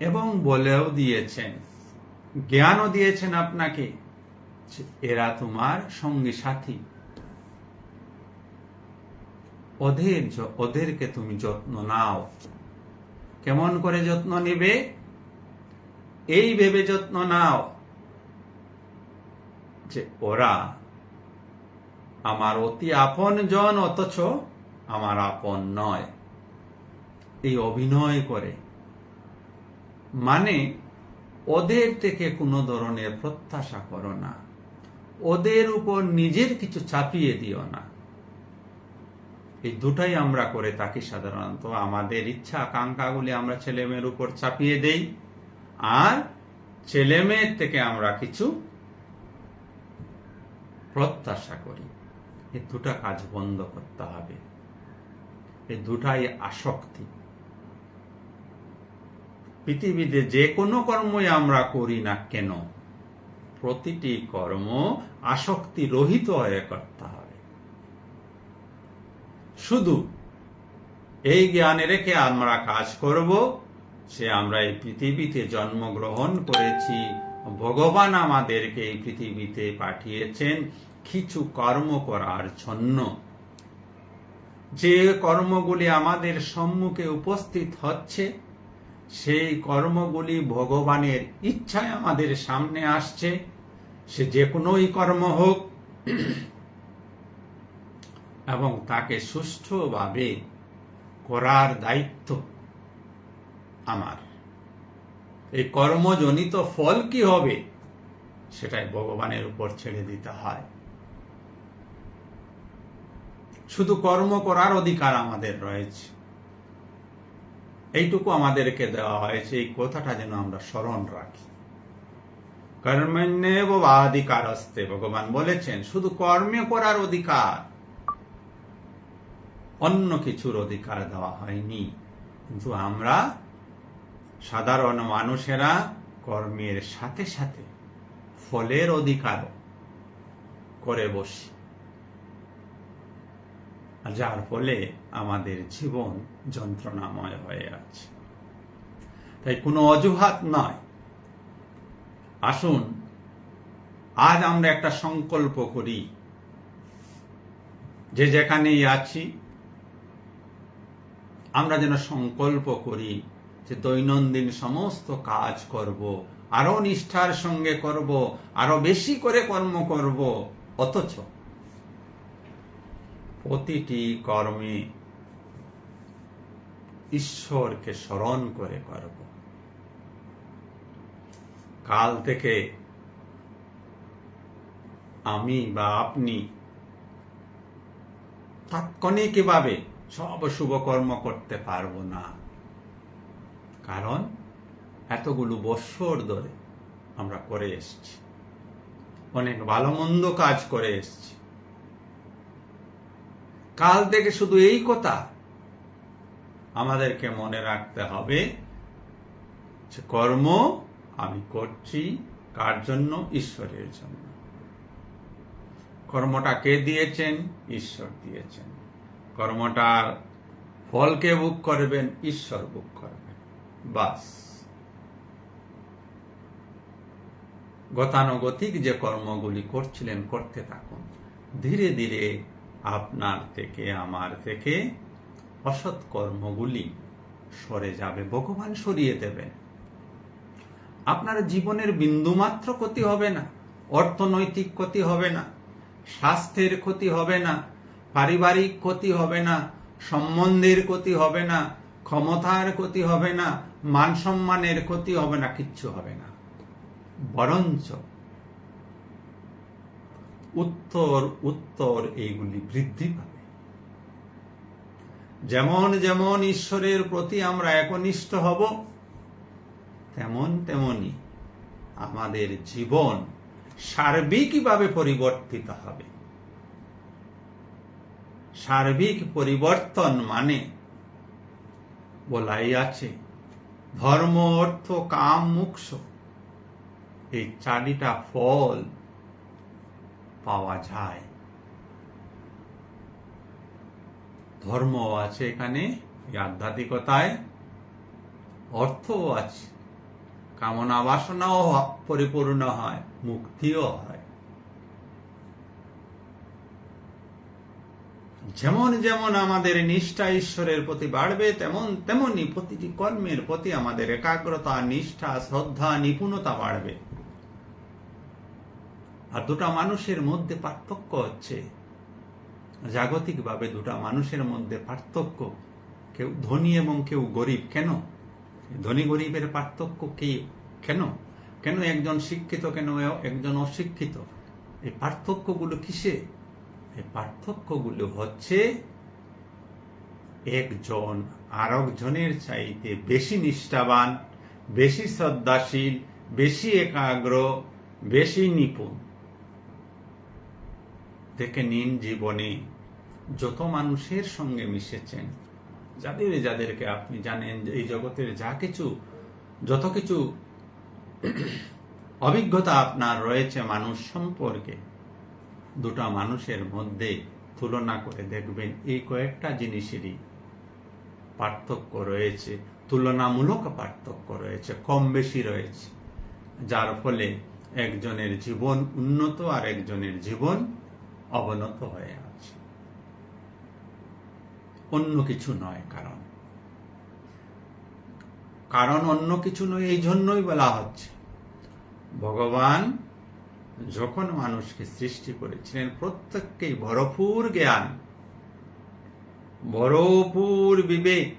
এবং বলেও দিয়েছেন, জ্ঞানও দিয়েছেন আপনাকে, এরা তোমার সঙ্গী সাথী, ওদেরকে তুমি যত্ন নাও। কেমন করে যত্ন নিবে? এই ভেবে যত্ন নাও যে ওরা আমার অতি আপন জন অথচ আমার আপন নয়। এই অভিনয় করে, মানে ওদের থেকে কোনো ধরনের প্রত্যাশা করো না, ওদের উপর নিজের কিছু চাপিয়ে দিও না। এই দুটাই আমরা করে থাকি সাধারণত। আমাদের ইচ্ছা আকাঙ্ক্ষাগুলি আমরা ছেলে মেয়ের উপর চাপিয়ে দেই, আর ছেলে মেয়ের থেকে আমরা কিছু প্রত্যাশা করি। এই দুটা কাজ বন্ধ করতে হবে। এই দুটাই আসক্তি। পৃথিবীতে যে কোনো কর্মই আমরা করি না কেন, প্রতিটি কর্ম আসক্তি রহিত হয়ে করতে হবে। শুধু এই জ্ঞানে রেখে আমরা কাজ করব সে আমরা এই পৃথিবীতে জন্মগ্রহণ করেছি, ভগবান আমাদেরকে এই পৃথিবীতে পাঠিয়েছেন কিছু কর্ম করার জন্য। যে কর্মগুলি আমাদের সম্মুখে উপস্থিত হচ্ছে, সেই কর্মগুলি ভগবানের ইচ্ছায় আমাদের সামনে আসছে। সে যে কোনোই কর্ম হোক, এবং তাকে সুষ্ঠুভাবে করার দায়িত্ব আমার। এই কর্মজনিত ফল কি হবে সেটাই ভগবানের উপর ছেড়ে দিতে হয়। শুধু কর্ম করার অধিকার আমাদের রয়েছে, এইটুকু আমাদেরকে দেওয়া হয়েছে। এই কথাটা যেন আমরা স্মরণ রাখি। কর্মণ্যেব বাধিকারস্তে, ভগবান বলেছেন শুধু কর্মে করার অধিকার, অন্য কিছুর অধিকার দেওয়া হয়নি। কিন্তু আমরা সাধারণ মানুষেরা কর্মের সাথে সাথে ফলের অধিকার করে বসি, যার ফলে আমাদের জীবন যন্ত্রণাময় হয়ে আছে। তাই কোনো অজুহাত নয়। আসুন আজ আমরা একটা সংকল্প করি, যে যেখানেই আছি আমরা যেন সংকল্প করি যে দৈনন্দিন সমস্ত কাজ করব, আরো নিষ্ঠার সঙ্গে করব, আরো বেশি করে কর্ম করব, অথচ প্রতিটি কর্মে ঈশ্বরকে স্মরণ করে করব। কাল থেকে আমি বা আপনি তাৎক্ষণিকভাবে সব শুভ কর্ম করতে পারবো না, কারণ এতগুলো বৎসর ধরে আমরা করে এসেছি, অনেক ভালো মন্দ কাজ করে এসেছি। কাল থেকে শুধু এই কথা আমাদেরকে মনে রাখতে হবে যে কর্ম আমি করছি কার জন্য? ঈশ্বরের জন্য। কর্মটা কে দিয়েছেন? ঈশ্বর দিয়েছেন। কর্মটার ফল কে ভোগ করবেন? ঈশ্বর ভোগ করবেন। বাস। গতানুগতিক যে কর্মগুলি করছিলেন করতে থাকুন। ধীরে ধীরে আপনার থেকে আমার থেকে অসৎ কর্মগুলি সরে যাবে, ভগবান সরিয়ে দেবেন। আপনার জীবনের বিন্দুমাত্র ক্ষতি হবে না, অর্থনৈতিক ক্ষতি হবে না, স্বাস্থ্যের ক্ষতি হবে না, পারিবারিক ক্ষতি হবে না, সম্বন্ধের ক্ষতি হবে না, ক্ষমতার ক্ষতি হবে না, মান সম্মানের ক্ষতি হবে না, কিচ্ছু হবে না। বরঞ্চ উত্তর উত্তর এইগুলি বৃদ্ধি পাবে। যেমন যেমন ঈশ্বরের প্রতি আমরা একনিষ্ঠ হব, তেমন তেমনি আমাদের জীবন সার্বিকভাবে পরিবর্তিত হবে। সার্বিক পরিবর্তন মানে বলাই আছে ধর্ম, অর্থ, কাম, মোক্ষ, এই চারিটা ফল পাওয়া যায়। ধর্ম আছে এখানে, এই আধ্যাত্মিকতায় অর্থও আছে, কামনা বাসনাও পরিপূর্ণ হয়, মুক্তিও হয়। যেমন যেমন আমাদের নিষ্ঠা ঈশ্বরের প্রতি বাড়বে, তেমনি প্রতিটি কর্মের প্রতি আমাদের একাগ্রতা, নিষ্ঠা, শ্রদ্ধা, নিপুণতা বাড়বে। আর দুটা মানুষের মধ্যে পার্থক্য হচ্ছে, জাগতিকভাবে দুটা মানুষের মধ্যে পার্থক্য, কেউ ধনী এবং কেউ গরিব। কেন ধনী গরিবের পার্থক্য কি? কেন কেন একজন শিক্ষিত, কেন একজন অশিক্ষিত? এই পার্থক্যগুলো কিসে? এই পার্থক্যগুলো হচ্ছে একজন আরেকজনের চাইতে বেশি নিষ্ঠাবান, বেশি শ্রদ্ধাশীল, বেশি একাগ্র, বেশি নিপুণ। দেখে নিন, জীবনে যত মানুষের সঙ্গে মিশেছেন, যাদেরকে আপনি জানেন, এই জগতের যত কিছু অভিজ্ঞতা আপনার রয়েছে মানুষ সম্পর্কে, দুটা মানুষের মধ্যে তুলনা করে দেখবেন এই কয়েকটা জিনিসেরই পার্থক্য রয়েছে, তুলনামূলক পার্থক্য রয়েছে, কম বেশি রয়েছে, যার ফলে একজনের জীবন উন্নত আর একজনের জীবন অবনত হয়ে আছে। অন্য কিছু নয়, কারণ অন্য কিছু নয়। এই জন্যই বলা হচ্ছে, ভগবান যখন মানুষকে সৃষ্টি করেছিলেন, প্রত্যেককেই ভরপুর জ্ঞান, ভরপুর বিবেক,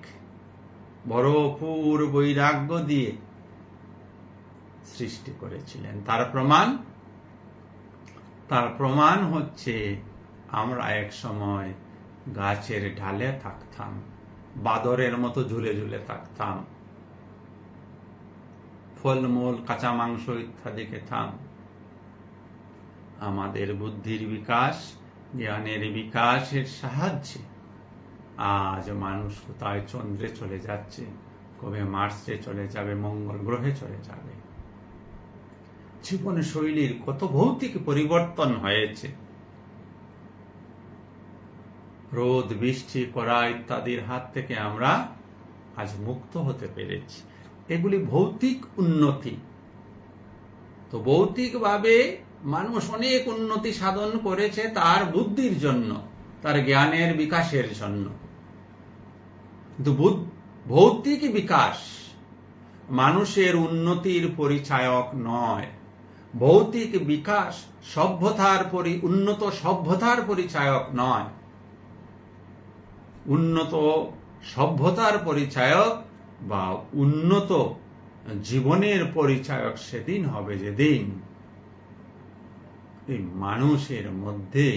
ভরপুর বৈরাগ্য দিয়ে সৃষ্টি করেছিলেন। তার প্রমাণ হচ্ছে আমরা এক সময় গাছের ঢালে থাকতাম, বাদরের মতো ঝুলে ঝুলে থাকতাম, ফলমূল, কাঁচা মাংস ইত্যাদি খেতাম। আমাদের বুদ্ধির বিকাশ, জ্ঞানের বিকাশের সাহায্যে আজ মানুষ কোথায় চন্দ্রে চলে যাচ্ছে, কবে মার্সে চলে যাবে, মঙ্গল গ্রহে চলে যাবে। জীবন শৈলীর কত ভৌতিক পরিবর্তন হয়েছে। রোদ, বৃষ্টি, খরা ইত্যাদির হাত থেকে আমরা আজ মুক্ত হতে পেরেছি। এগুলি ভৌতিক উন্নতি। তো ভৌতিকভাবে মানুষ অনেক উন্নতি সাধন করেছে তার বুদ্ধির জন্য, তার জ্ঞানের বিকাশের জন্য। কিন্তু ভৌতিক বিকাশ মানুষের উন্নতির পরিচায়ক নয়। ভৌতিক বিকাশ উন্নত সভ্যতার পরিচায়ক নয়। উন্নত সভ্যতার পরিচায়ক বা উন্নত জীবনের পরিচায়ক সেদিন হবে যেদিন এই মানুষের মধ্যে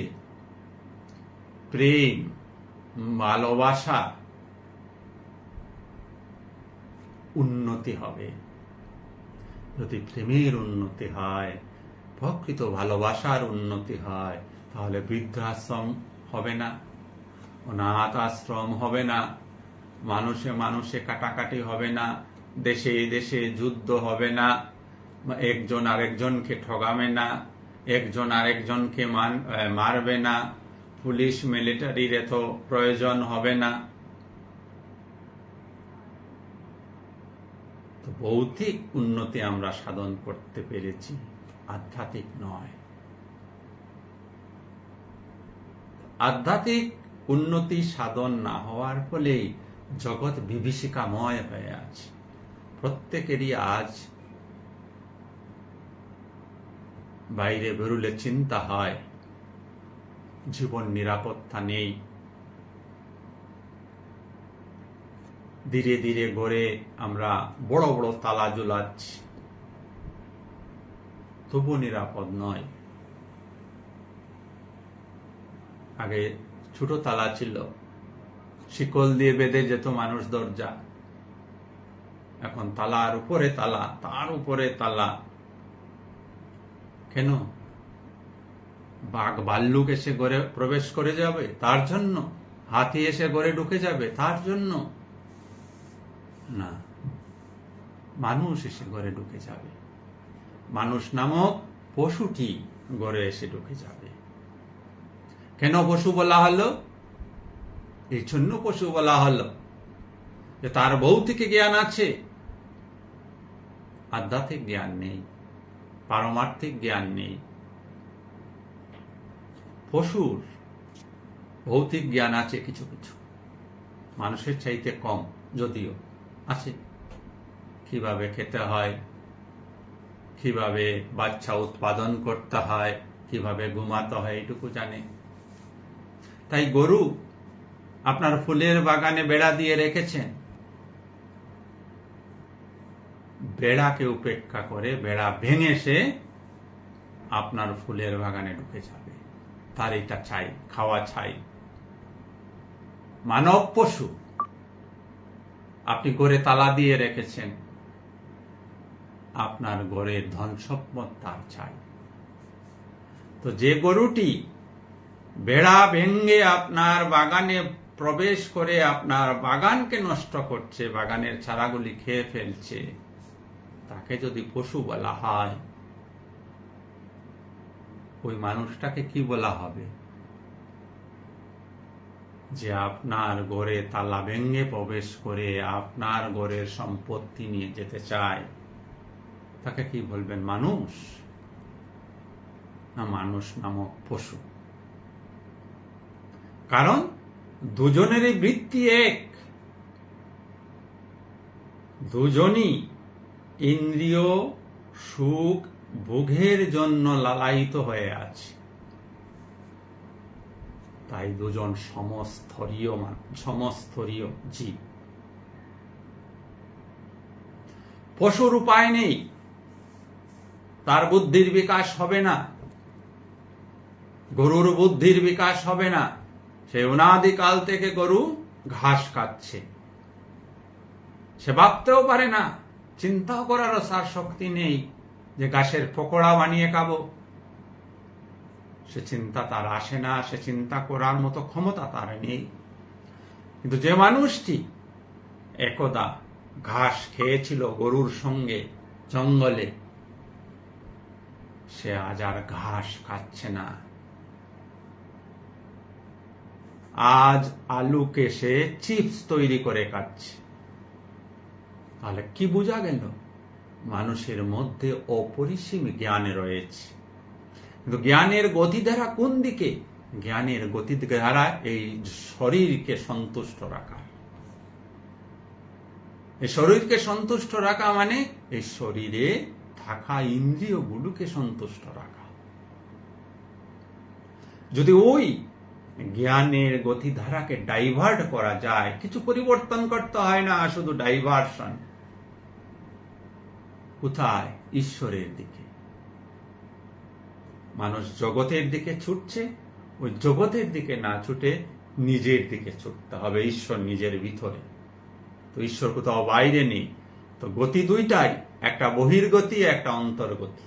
প্রেম, ভালোবাসা উন্নতি হবে। যদি প্রেমের উন্নতি হয়, প্রকৃত ভালোবাসার উন্নতি হয়, তাহলে বৃদ্ধাশ্রম হবে না, অনাথ আশ্রম হবে না, মানুষে মানুষে কাটাকাটি হবে না, দেশে দেশে যুদ্ধ হবে না, একজন আরেকজনকে ঠগাবে না, একজন আরেকজনকে মারবে না, পুলিশ মিলিটারির এত প্রয়োজন হবে না। তো ভৌতিক উন্নতি আমরা সাধন করতে পেরেছি, আধ্যাত্মিক নয়। আধ্যাত্মিক উন্নতি সাধন না হওয়ার ফলে জগৎ বিভীষিকাময় হয়ে আছে। প্রত্যেকেরই আজ বাইরে বেরুলে চিন্তা হয়, জীবন নিরাপত্তা নেই। ধীরে ধীরে গড়ে আমরা বড় বড় তালা ঝুলাচ্ছি, তবু নিরাপদ নয়। আগে ছোট তালা ছিল, শিকল দিয়ে বেঁধে যেত মানুষ দরজা। এখন তালার উপরে তালা, তার উপরে তালা। কেন? বাঘ ভাল্লুক এসে ঘরে প্রবেশ করে যাবে তার জন্য? হাতি এসে ঘরে ঢুকে যাবে তার জন্য না, মানুষ এসে ঘরে ঢুকে যাবে, মানুষ নামক পশুটি ঘরে এসে ঢুকে যাবে। কেন পশু বলা হলো? এই জন্য পশু বলা হলো যে তার ভৌতিক জ্ঞান আছে, আধ্যাত্মিক জ্ঞান নেই, পারমার্থিক জ্ঞান নেই। পশুর ভৌতিক জ্ঞান আছে কিছু কিছু, মানুষের চাইতে কম যদিও আছে। কিভাবে খেতে হয়, কিভাবে বাচ্চা উৎপাদন করতে হয়, কিভাবে ঘুমাতে হয়, এইটুকু জানে। তাই গরু আপনার ফুলের বাগানে বেড়া দিয়ে রেখেছেন, বেড়াকে উপেক্ষা করে বেড়া ভেঙে সে আপনার ফুলের বাগানে ঢুকে যাবে, তার এটা চাই, খাওয়া চাই। মানব পশু আপনি ঘরে তালা দিয়ে রেখেছেন, আপনার ঘরের ধন সম্পদ তার চাই। তো যে গরুটি বেড়া ভেঙে আপনার বাগানে প্রবেশ করে আপনার বাগানকে নষ্ট করছে, বাগানের চারাগুলি খেয়ে ফেলছে, তাকে যদি পশু বলা হয়, ওই মানুষটাকে কি বলা হবে? যে আপনার ঘরে তালা ভেঙে প্রবেশ করে আপনার ঘরের সম্পত্তি নিয়ে যেতে চায়, তাকে কি বলবেন? মানুষ না মানুষ নামক পশু? কারণ দুজনেরই বৃত্তি এক, দুজনই ইন্দ্রিয় সুখ ভোগের জন্য লালায়িত হয়ে আছে। তাই দুজন সমস্তরীয় জীব। পশুর উপায় নেই, তার বুদ্ধির বিকাশ হবে না, গরুর বুদ্ধির বিকাশ হবে না। সে অনাদিকাল থেকে গরু ঘাস খাচ্ছে, সে ভাবতেও পারে না, চিন্তাও করারও সার শক্তি নেই যে ঘাসের পকোড়া বানিয়ে খাবো। সে চিন্তা তার আসে না, সে চিন্তা করার মতো ক্ষমতা তার নেই। কিন্তু যে মানুষটি একদা ঘাস খেয়েছিল গরুর সঙ্গে জঙ্গলে, সে আজ আর ঘাস খাচ্ছে না, আজ আলুকে সে চিপস তৈরি করে খাচ্ছে। তাহলে কি বোঝা গেল? মানুষের মধ্যে অপরিসীম জ্ঞান রয়েছে, কিন্তু জ্ঞানের গতিধারা কোন দিকে? জ্ঞানের গতিধারা এই শরীরকে সন্তুষ্ট রাখা। এই শরীরকে সন্তুষ্ট রাখা মানে এই শরীরে থাকা ইন্দ্রিয়গুলোকে সন্তুষ্ট রাখা। যদি ওই জ্ঞানের গতিধারাকে ডাইভার্ট করা যায়, কিছু পরিবর্তন করতে হয় না, শুধু ডাইভার্সন। কোথায়? ঈশ্বরের দিকে। মানুষ জগতের দিকে ছুটছে, ওই জগতের দিকে না ছুটে নিজের দিকে ছুটতে হবে। ঈশ্বর নিজের ভিতরে, তো ঈশ্বর কোথাও বাইরে নেই। তো গতি দুইটাই, একটা বহির্গতি, একটা অন্তর্গতি।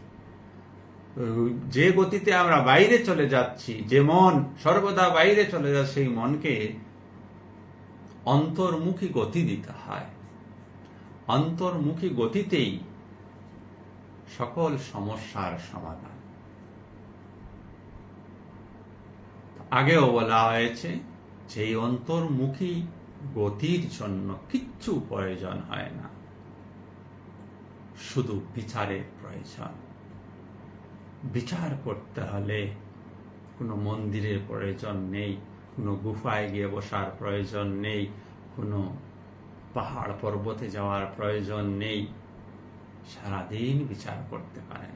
যে গতিতে আমরা বাইরে চলে যাচ্ছি, যে মন সর্বদা বাইরে চলে যাচ্ছে, সেই মনকে অন্তর্মুখী গতি দিতে হয়। অন্তর্মুখী গতিতেই সকল সমস্যার সমাধান। আগেও বলা হয়েছে যে এই অন্তর্মুখী গতির জন্য কিচ্ছু প্রয়োজন হয় না, শুধু বিচারের প্রয়োজন। বিচার করতে হলে কোনো মন্দিরের প্রয়োজন নেই, কোনো গুফায় গিয়ে বসার প্রয়োজন নেই, কোনো পাহাড় পর্বতে যাওয়ার প্রয়োজন নেই। সারাদিন বিচার করতে পারেন,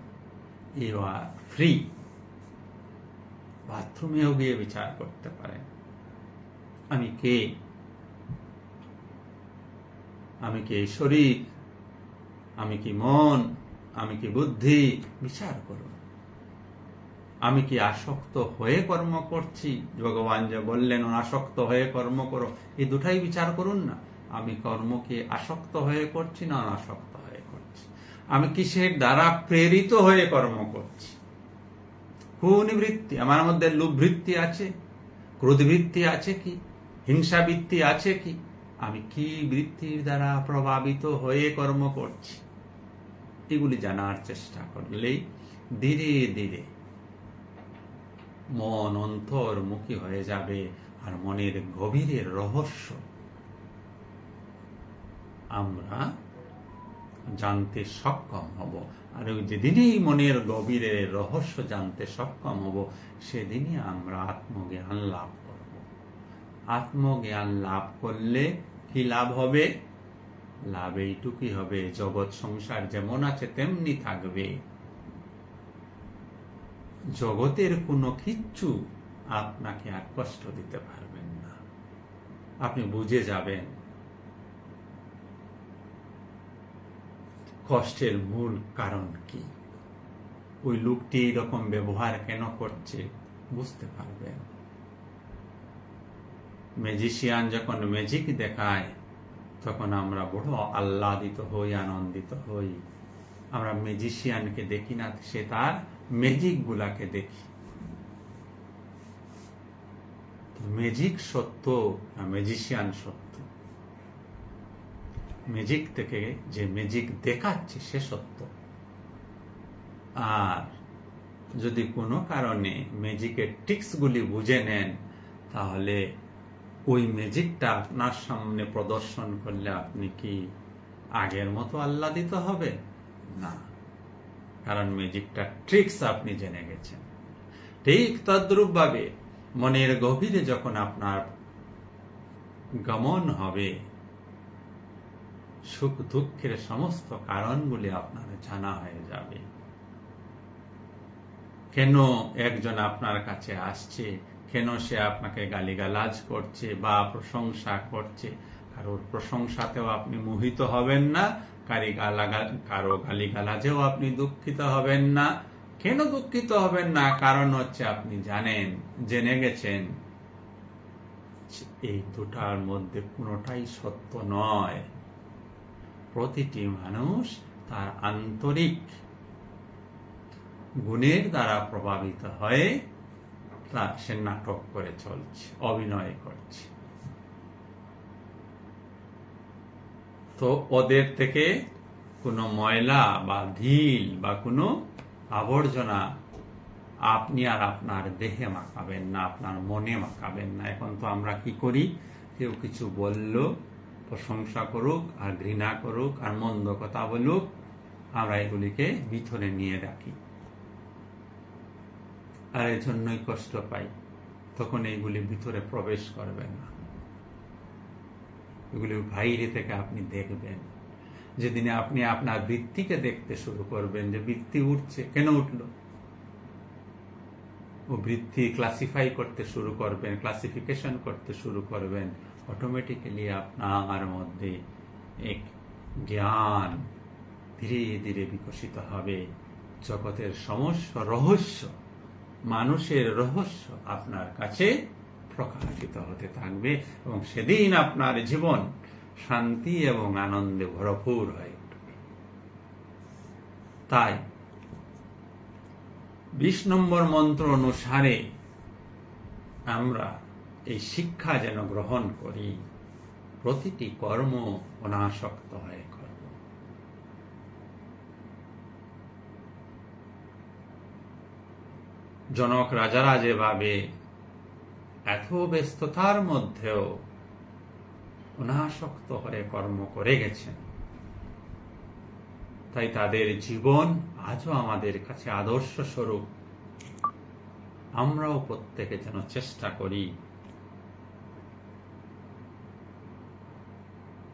ইউ আর ফ্রি। বাথরুমেও গিয়ে বিচার করতে পারেন, আমি কে? আমি কি এই শরীর? আমি কি মন? আমি কি বুদ্ধি? বিচার করুন। আমি কি আসক্ত হয়ে কর্ম করছি? ভগবান যে বললেন অনাসক্ত হয়ে কর্ম করো, এই দুটাই বিচার করুন না। আমি কর্মকে আসক্ত হয়ে করছি না অনাসক্ত হয়ে করছি? আমি কিসের দ্বারা প্রেরিত হয়ে কর্ম করছি? কোন বৃত্তি আমার মধ্যে? লোভ বৃত্তি আছে, ক্রোধ বৃত্তি আছে কি? হিংসাবৃত্তি আছে কি, আমি কি বৃত্তির দ্বারা প্রভাবিত হয়ে কর্ম করছি, এগুলি জানার চেষ্টা করলেই ধীরে ধীরে মন অন্তর্মুখী হয়ে যাবে, আর মনের গভীরের রহস্য আমরা জানতে সক্ষম হব। আর ওই যেদিনই মনের গভীরের রহস্য জানতে সক্ষম হব, সেদিনই আমরা আত্মজ্ঞান লাভ করব। আত্মজ্ঞান লাভ করলে কি লাভ হবে? লাভ এইটুকুই হবে, জগৎ সংসার যেমন আছে তেমনি থাকবে। জগতের কোনো কিচ্ছু আপনাকে আর কষ্ট দিতে পারবেন না। আপনি বুঝে যাবেন কষ্টের মূল কারণ কি, ওই লোকটি এরকম ব্যবহার কেন করছে বুঝতে পারবেন। ম্যাজিশিয়ান যখন ম্যাজিক দেখায় তখন আমরা বড় আহ্লাদিত হই, আনন্দিত হই। আমরা ম্যাজিশিয়ানকে দেখি না, সে তার ম্যাজিক গুলাকে দেখি। ম্যাজিক সত্য না ম্যাজিশিয়ান সত্য? ম্যাজিক থেকে যে ম্যাজিক দেখাচ্ছে সে সত্য। আর যদি কোনো কারণে ম্যাজিকের ট্রিক্স গুলি বুঝে নেন, তাহলে ওই ম্যাজিকটা আপনার সামনে প্রদর্শন করলে আপনি কি আগের মতো আহ্লাদিত হবে? না, কারণ ম্যাজিকটা ট্রিক্স আপনি জেনে গেছেন। ঠিক তদ্রূপ ভাবে মনের গভীরে যখন আপনার গমন হবে, সুখ দুঃখের সমস্ত কারণগুলি আপনার জানা হয়ে যাবে। কেন একজন আপনার কাছে আসছে, কেন সে আপনাকে গালিগালাজ করছে বা প্রশংসা করছে, কারোর প্রশংসাতেও আপনি মোহিত হবেন না, কারো গালিগালাজেও আপনি দুঃখিত হবেন না। কেন দুঃখিত হবেন না? কারণ হচ্ছে আপনি জেনে গেছেন এই দুটার মধ্যে কোনোটাই সত্য নয়। প্রতিটি মানুষ তার আন্তরিক গুণের দ্বারা প্রভাবিত হয়ে সে নাটক করে চলছে, অভিনয় করছে। তো ওদের থেকে কোনো ময়লা বা ঢিল বা কোনো আবর্জনা আপনি আর আপনার দেহে মাখাবেন না, আপনার মনে মাখাবেন না। এখন তো আমরা কি করি, কেউ কিছু বলল, প্রশংসা করুক আর ঘৃণা করুক আর মন্দ কথা বলুক, আমরা এগুলিকে ভিতরে নিয়ে রাখি, আর এর জন্যই কষ্ট পাই। তখন এইগুলি ভিতরে প্রবেশ করবেন না, এগুলি বাইরে থেকে আপনি দেখবেন। যেদিনে আপনি আপনার বৃত্তিকে দেখতে শুরু করবেন যে বৃত্তি উঠছে, কেন উঠল, ও বৃত্তি ক্লাসিফাই করতে শুরু করবেন, ক্লাসিফিকেশন করতে শুরু করবেন, অটোমেটিক্যালি আপনার মধ্যে এক জ্ঞান ধীরে ধীরে বিকশিত হবে। জগতের সমস্ত রহস্য, মানুষের রহস্য আপনার কাছে প্রকাশিত হতে থাকবে, এবং সেদিন আপনার জীবন শান্তি এবং আনন্দে ভরপুর হয়ে উঠবে। তাই 20 নম্বর মন্ত্র অনুসারে আমরা এই শিক্ষা যেন গ্রহণ করি, প্রতিটি কর্ম অনাসক্ত হয়ে করব। জনক রাজারা যেভাবে এত ব্যস্ততার মধ্যেও অনাসক্ত হয়ে কর্ম করে গেছেন, তাই তাদের জীবন আজও আমাদের কাছে আদর্শ স্বরূপ। আমরাও প্রত্যেকে যেন চেষ্টা করি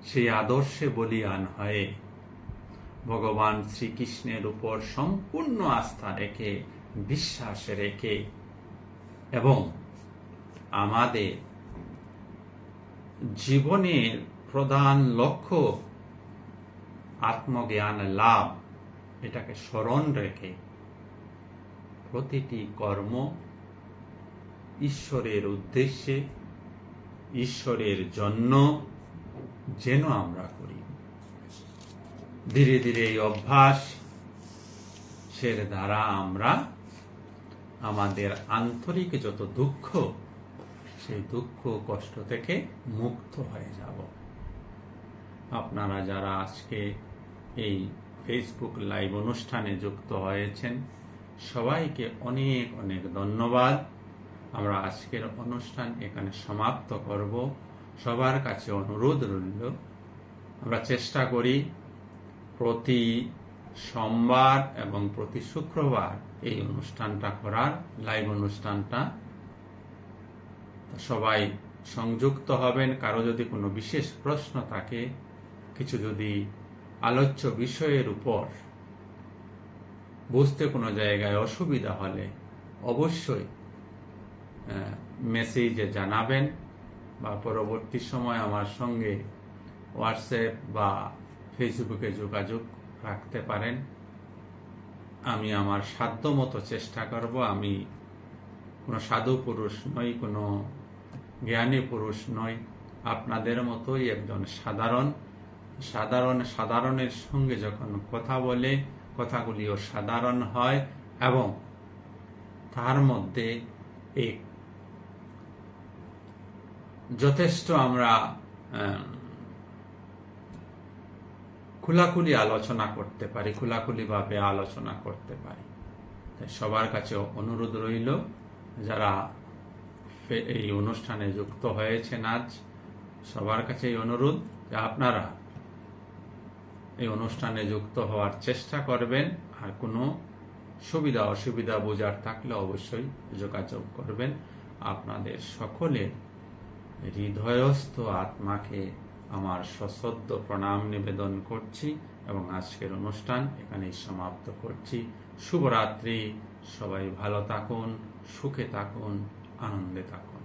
সেই আদর্শে বলীয়ান হয়ে ভগবান শ্রীকৃষ্ণের উপর সম্পূর্ণ আস্থা রেখে, বিশ্বাস রেখে, এবং আমাদের জীবনের প্রধান লক্ষ্য আত্মজ্ঞান লাভ, এটাকে স্মরণ রেখে প্রতিটি কর্ম ঈশ্বরের উদ্দেশ্যে, ঈশ্বরের জন্য যেন আমরা করি। ধীরে ধীরে এই অভ্যাস সের দ্বারা আমরা আমাদের আন্তরিক যত দুঃখ সেই দুঃখ কষ্ট থেকে মুক্ত হয়ে যাব। আপনারা যারা আজকে এই ফেসবুক লাইভ অনুষ্ঠানে যুক্ত হয়েছেন, সবাইকে অনেক অনেক ধন্যবাদ। আমরা আজকের অনুষ্ঠান এখানে সমাপ্ত করব। সবার কাছে অনুরোধ রইল, আমরা চেষ্টা করি প্রতি সোমবার এবং প্রতি শুক্রবার এই অনুষ্ঠানটা করার, লাইভ অনুষ্ঠানটা। সবাই সংযুক্ত হবেন। কারো যদি কোনো বিশেষ প্রশ্ন থাকে, কিছু যদি আলোচ্য বিষয়ের উপর বুঝতে কোনো জায়গায় অসুবিধা হলে অবশ্যই মেসেজে জানাবেন, বা পরবর্তী সময় আমার সঙ্গে হোয়াটসঅ্যাপ বা ফেসবুকে যোগাযোগ রাখতে পারেন। আমি আমার সাধ্যমতো চেষ্টা করব। আমি কোনো সাধু পুরুষ নই, কোনো জ্ঞানী পুরুষ নই, আপনাদের মতোই একজন সাধারণের সঙ্গে যখন কথা বলে, কথাগুলিও সাধারণ হয় এবং তার মধ্যে এক যথেষ্ট আমরা খোলাখুলি আলোচনা করতে পারি, খোলাখুলিভাবে আলোচনা করতে পারি। সবার কাছে অনুরোধ রইল, যারা এই অনুষ্ঠানে যুক্ত হয়েছেন আজ, সবার কাছে অনুরোধ যে আপনারা এই অনুষ্ঠানে যুক্ত হওয়ার চেষ্টা করবেন। আর কোনো সুবিধা অসুবিধা বোঝার থাকলে অবশ্যই যোগাযোগ করবেন। আপনাদের সকলের হৃদয়স্থ আত্মাকে আমার সশ্রদ্ধ প্রণাম নিবেদন করছি এবং আজকের অনুষ্ঠান এখানেই সমাপ্ত করছি। শুভরাত্রি। সবাই ভালো থাকুন, সুখে থাকুন, আনন্দে থাকুন।